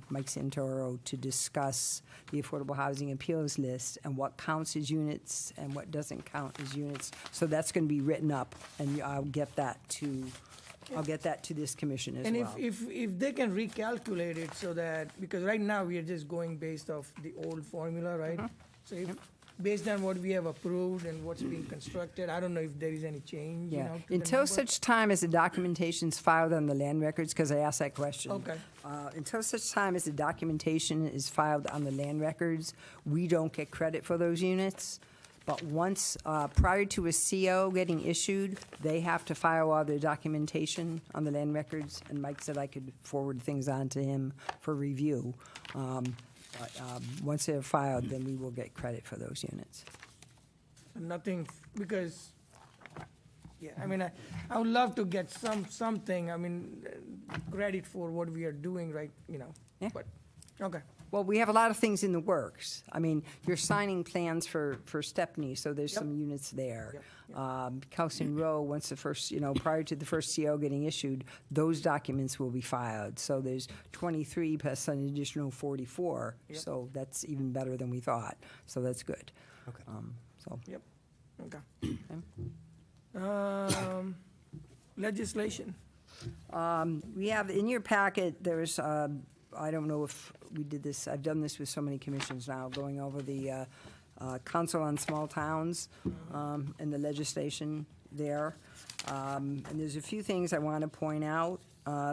Mike Santoro to discuss the Affordable Housing Appeals List and what counts as units and what doesn't count as units. So that's going to be written up, and I'll get that to this commission as And well. if they can recalculate it so that, because right now we are just going based off the old formula, right? So if, based on what we have approved and what's being constructed, I don't know if there is any change, you Yeah, know? to the until number. such time as the documentation's filed on the land records, because I asked that question. Okay. Until such time as the documentation is filed on the land records, we don't get credit for those units. But once, prior to a CO getting issued, they have to file all their documentation on the land records, and Mike said I could forward things on to him for review. But once they're filed, then we will get credit for those units. Nothing, because, yeah, I mean, I would love to get something, I mean, credit for what we are doing, right, you know? Yeah. But, okay. Well, we have a lot of things in the works. I mean, you're signing plans for Stepney, so there's Yep. some units there. Yep, Kelston Row, once the first, prior to the first CO getting issued, those documents will be filed. So there's 23 plus an additional 44. Yep. So that's even better than we thought. So that's good. Okay. So, Yep, okay. Legislation. we have, in your packet, there's, I don't know if we did this, I've done this with so many commissions now, going over the Council on Small Towns and the legislation there. And there's a few things I want to point out.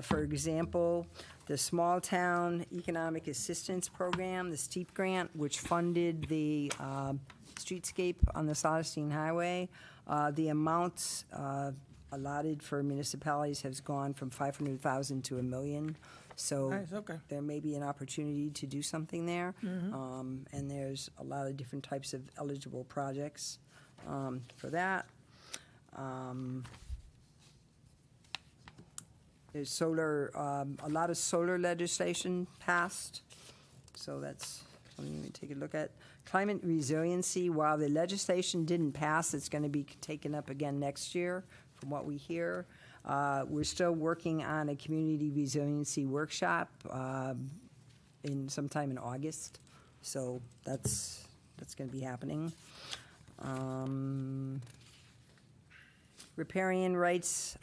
For example, the Small Town Economic Assistance Program, the STEEP grant, which funded the streetscape on the Sodastine Highway. The amounts allotted for municipalities has gone from 500,000 to $1 million. So Nice, okay. there may be an opportunity to do something there. And there's a lot of different types of eligible projects for that. There's solar, a lot of solar legislation passed, so that's something we take a look at. Climate resiliency, while the legislation didn't pass, it's going to be taken up again next year, from what we hear. We're still working on a community resiliency workshop sometime in August, so that's going to be happening. Riparian rights,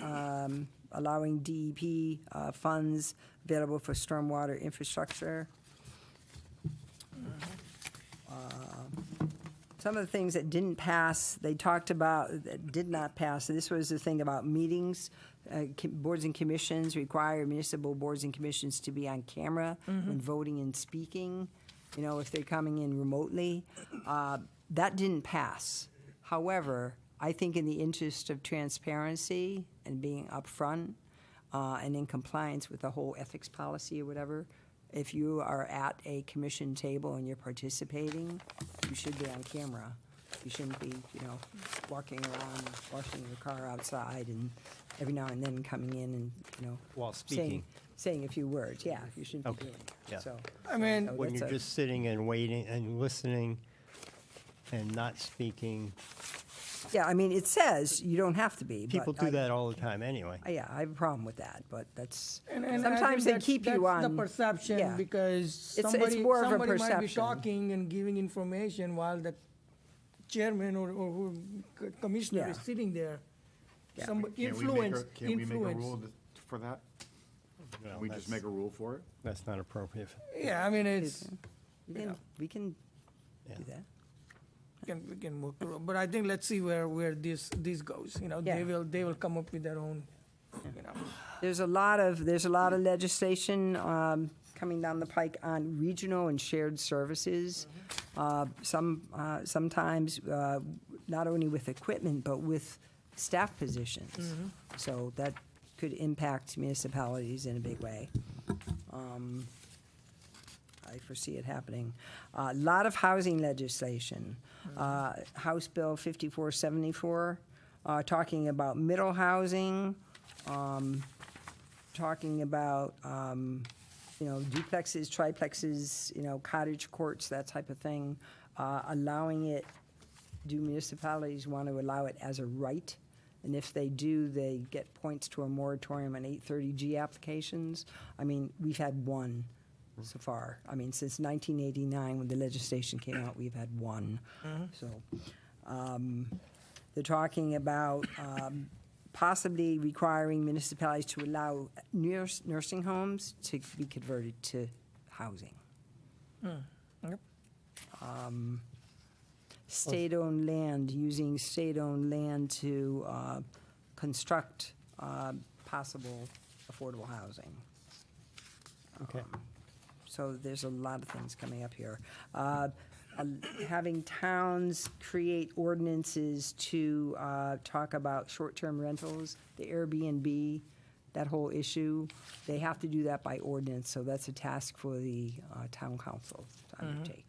allowing DEP funds available for stormwater infrastructure. Some of the things that didn't pass, they talked about, that did not pass. So this was the thing about meetings. Boards and commissions require municipal boards and commissions to be on camera when voting and speaking, if they're coming in remotely. That didn't pass. However, I think in the interest of transparency and being upfront and in compliance with the whole ethics policy or whatever, if you are at a commission table and you're participating, you should be on camera. You shouldn't be, walking around, washing your car outside and every now and then coming in and, While speaking. saying a few words. Yeah, you shouldn't be Okay. doing that. Yeah. So, I mean, so When that's you're a- just sitting and waiting and listening and not speaking, Yeah, I mean, it says you don't have to be. but people do I- that all the time anyway. Yeah, I have a problem with that, but that's, and I sometimes think they that's- keep you that's on. the perception, yeah. because It's somebody more of a might be perception. talking and giving information while the chairman or commissioner Yeah. is sitting there. Yeah. Some Can't we make influence, a rule influence. for that? Well, Can we just that's- make a rule for it? That's not appropriate. Yeah, I mean, it's, We can Yeah. do that. we can move through, but I think let's see where this goes, Yeah. they will come up with their own, There's a lot of legislation coming down the pike on regional and shared services. Sometimes not only with equipment, but with staff positions. So that could impact municipalities in a big way. I foresee it happening. A lot of housing legislation. House Bill 5474 talking about middle housing, talking about, duplexes, triplexes, cottage courts, that type of thing, allowing it. Do municipalities want to allow it as a right? And if they do, they get points to a moratorium on 830G applications. I mean, we've had one so far. I mean, since 1989, when the legislation came out, we've had one. So, they're talking about possibly requiring municipalities to allow nursing homes to be converted to housing. Yep. State-owned land, using state-owned land to construct possible affordable housing. Okay. So there's a lot of things coming up here. Having towns create ordinances to talk about short-term rentals, the Airbnb, that whole issue, they have to do that by ordinance, so that's a task for the town council to undertake.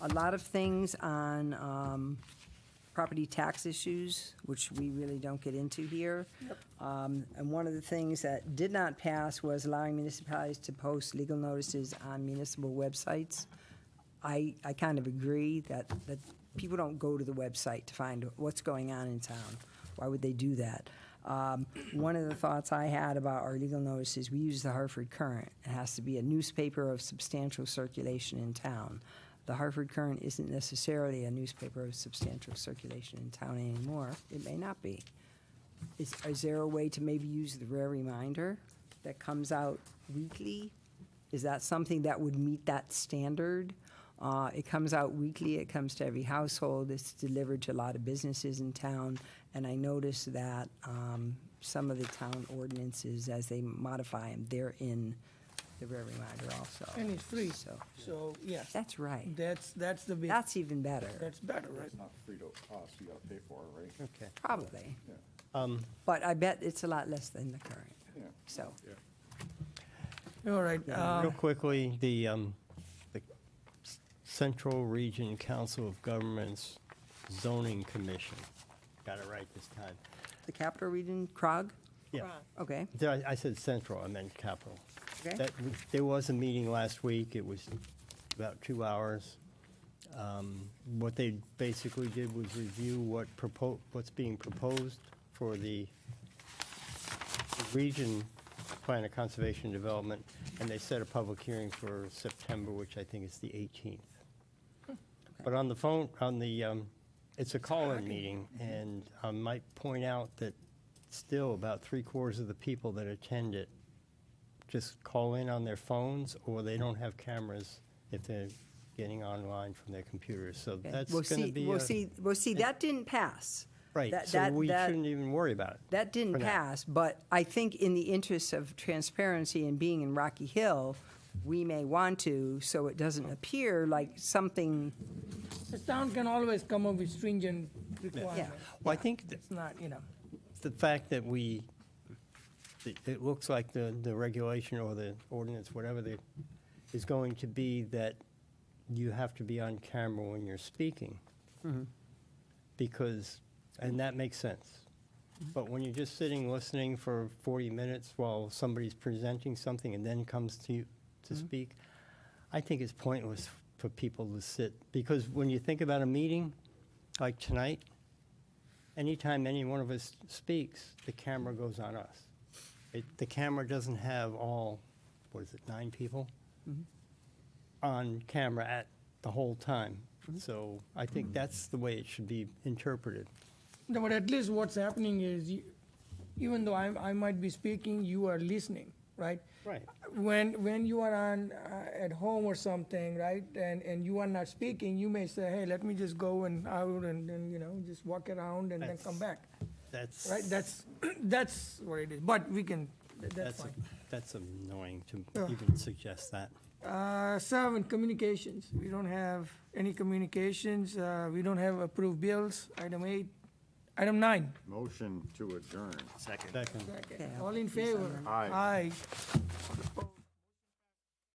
A lot of things on property tax issues, which we really don't get into here. And one of the things that did not pass was allowing municipalities to post legal notices on municipal websites. I kind of agree that people don't go to the website to find what's going on in town. Why would they do that? One of the thoughts I had about our legal notices, we use the Hartford Courant. It has to be a newspaper of substantial circulation in town. The Hartford Courant isn't necessarily a newspaper of substantial circulation in town anymore. It may not be. Is there a way to maybe use the Rare Reminder that comes out weekly? Is that something that would meet that standard? It comes out weekly, it comes to every household, it's delivered to a lot of businesses in town, and I noticed that some of the town ordinances, as they modify them, they're in the Rare Reminder also. And it's free, So, so, yes, that's right. that's the big, That's even better, that's better, right? It's not free to us, you gotta pay for it, right? Okay. probably. Um, But I bet it's a lot less than the current, Yeah. so. All right, Real quickly, the Central Region Council of Governments Zoning Commission. Got it right this time. The Capital Region, CROG? Yeah. Okay, I said central, I meant capital. okay. There was a meeting last week, it was about 2 hours. What they basically did was review what's being proposed for the region plan of conservation and development, and they set a public hearing for September, which I think is the 18th. But on the phone, it's a call-in meeting, and I might point out that still about 3/4 of the people that attend it just call in on their phones, or they don't have cameras if they're getting online from their computers. So Okay. that's We'll going to see- be We'll see, that didn't pass. right. that- So that- we that- shouldn't even worry about it. That didn't For now. pass, but I think in the interest of transparency and being in Rocky Hill, we may want to, so it doesn't appear like something, The town can always come up with stringent yeah. requirements. Well, I think It's not, the fact that it looks like the regulation or the ordinance, whatever is going to be that you have to be on camera when you're speaking. Because, and that makes sense. But when you're just sitting listening for 40 minutes while somebody's presenting something and then comes to you to speak, I think it's pointless for people to sit. Because when you think about a meeting like tonight, anytime any one of us speaks, the camera goes on us. The camera doesn't have all, 9 people on camera at the whole time. So I think that's the way it should be interpreted. No, but at least what's happening is, even though I might be speaking, you are listening, right? Right. When you are on, at home or something, right, and you are not speaking, you may say, hey, let me just go and out and then, just walk around and then come back, That's, right? That's what it is, but we can, that's fine. that's annoying to Yeah. even suggest that. 7, communications. We don't have any communications. We don't have approved bills. Item 8. Item 9. Motion to adjourn. Second. Second. Okay. All in favor? Aye. Aye.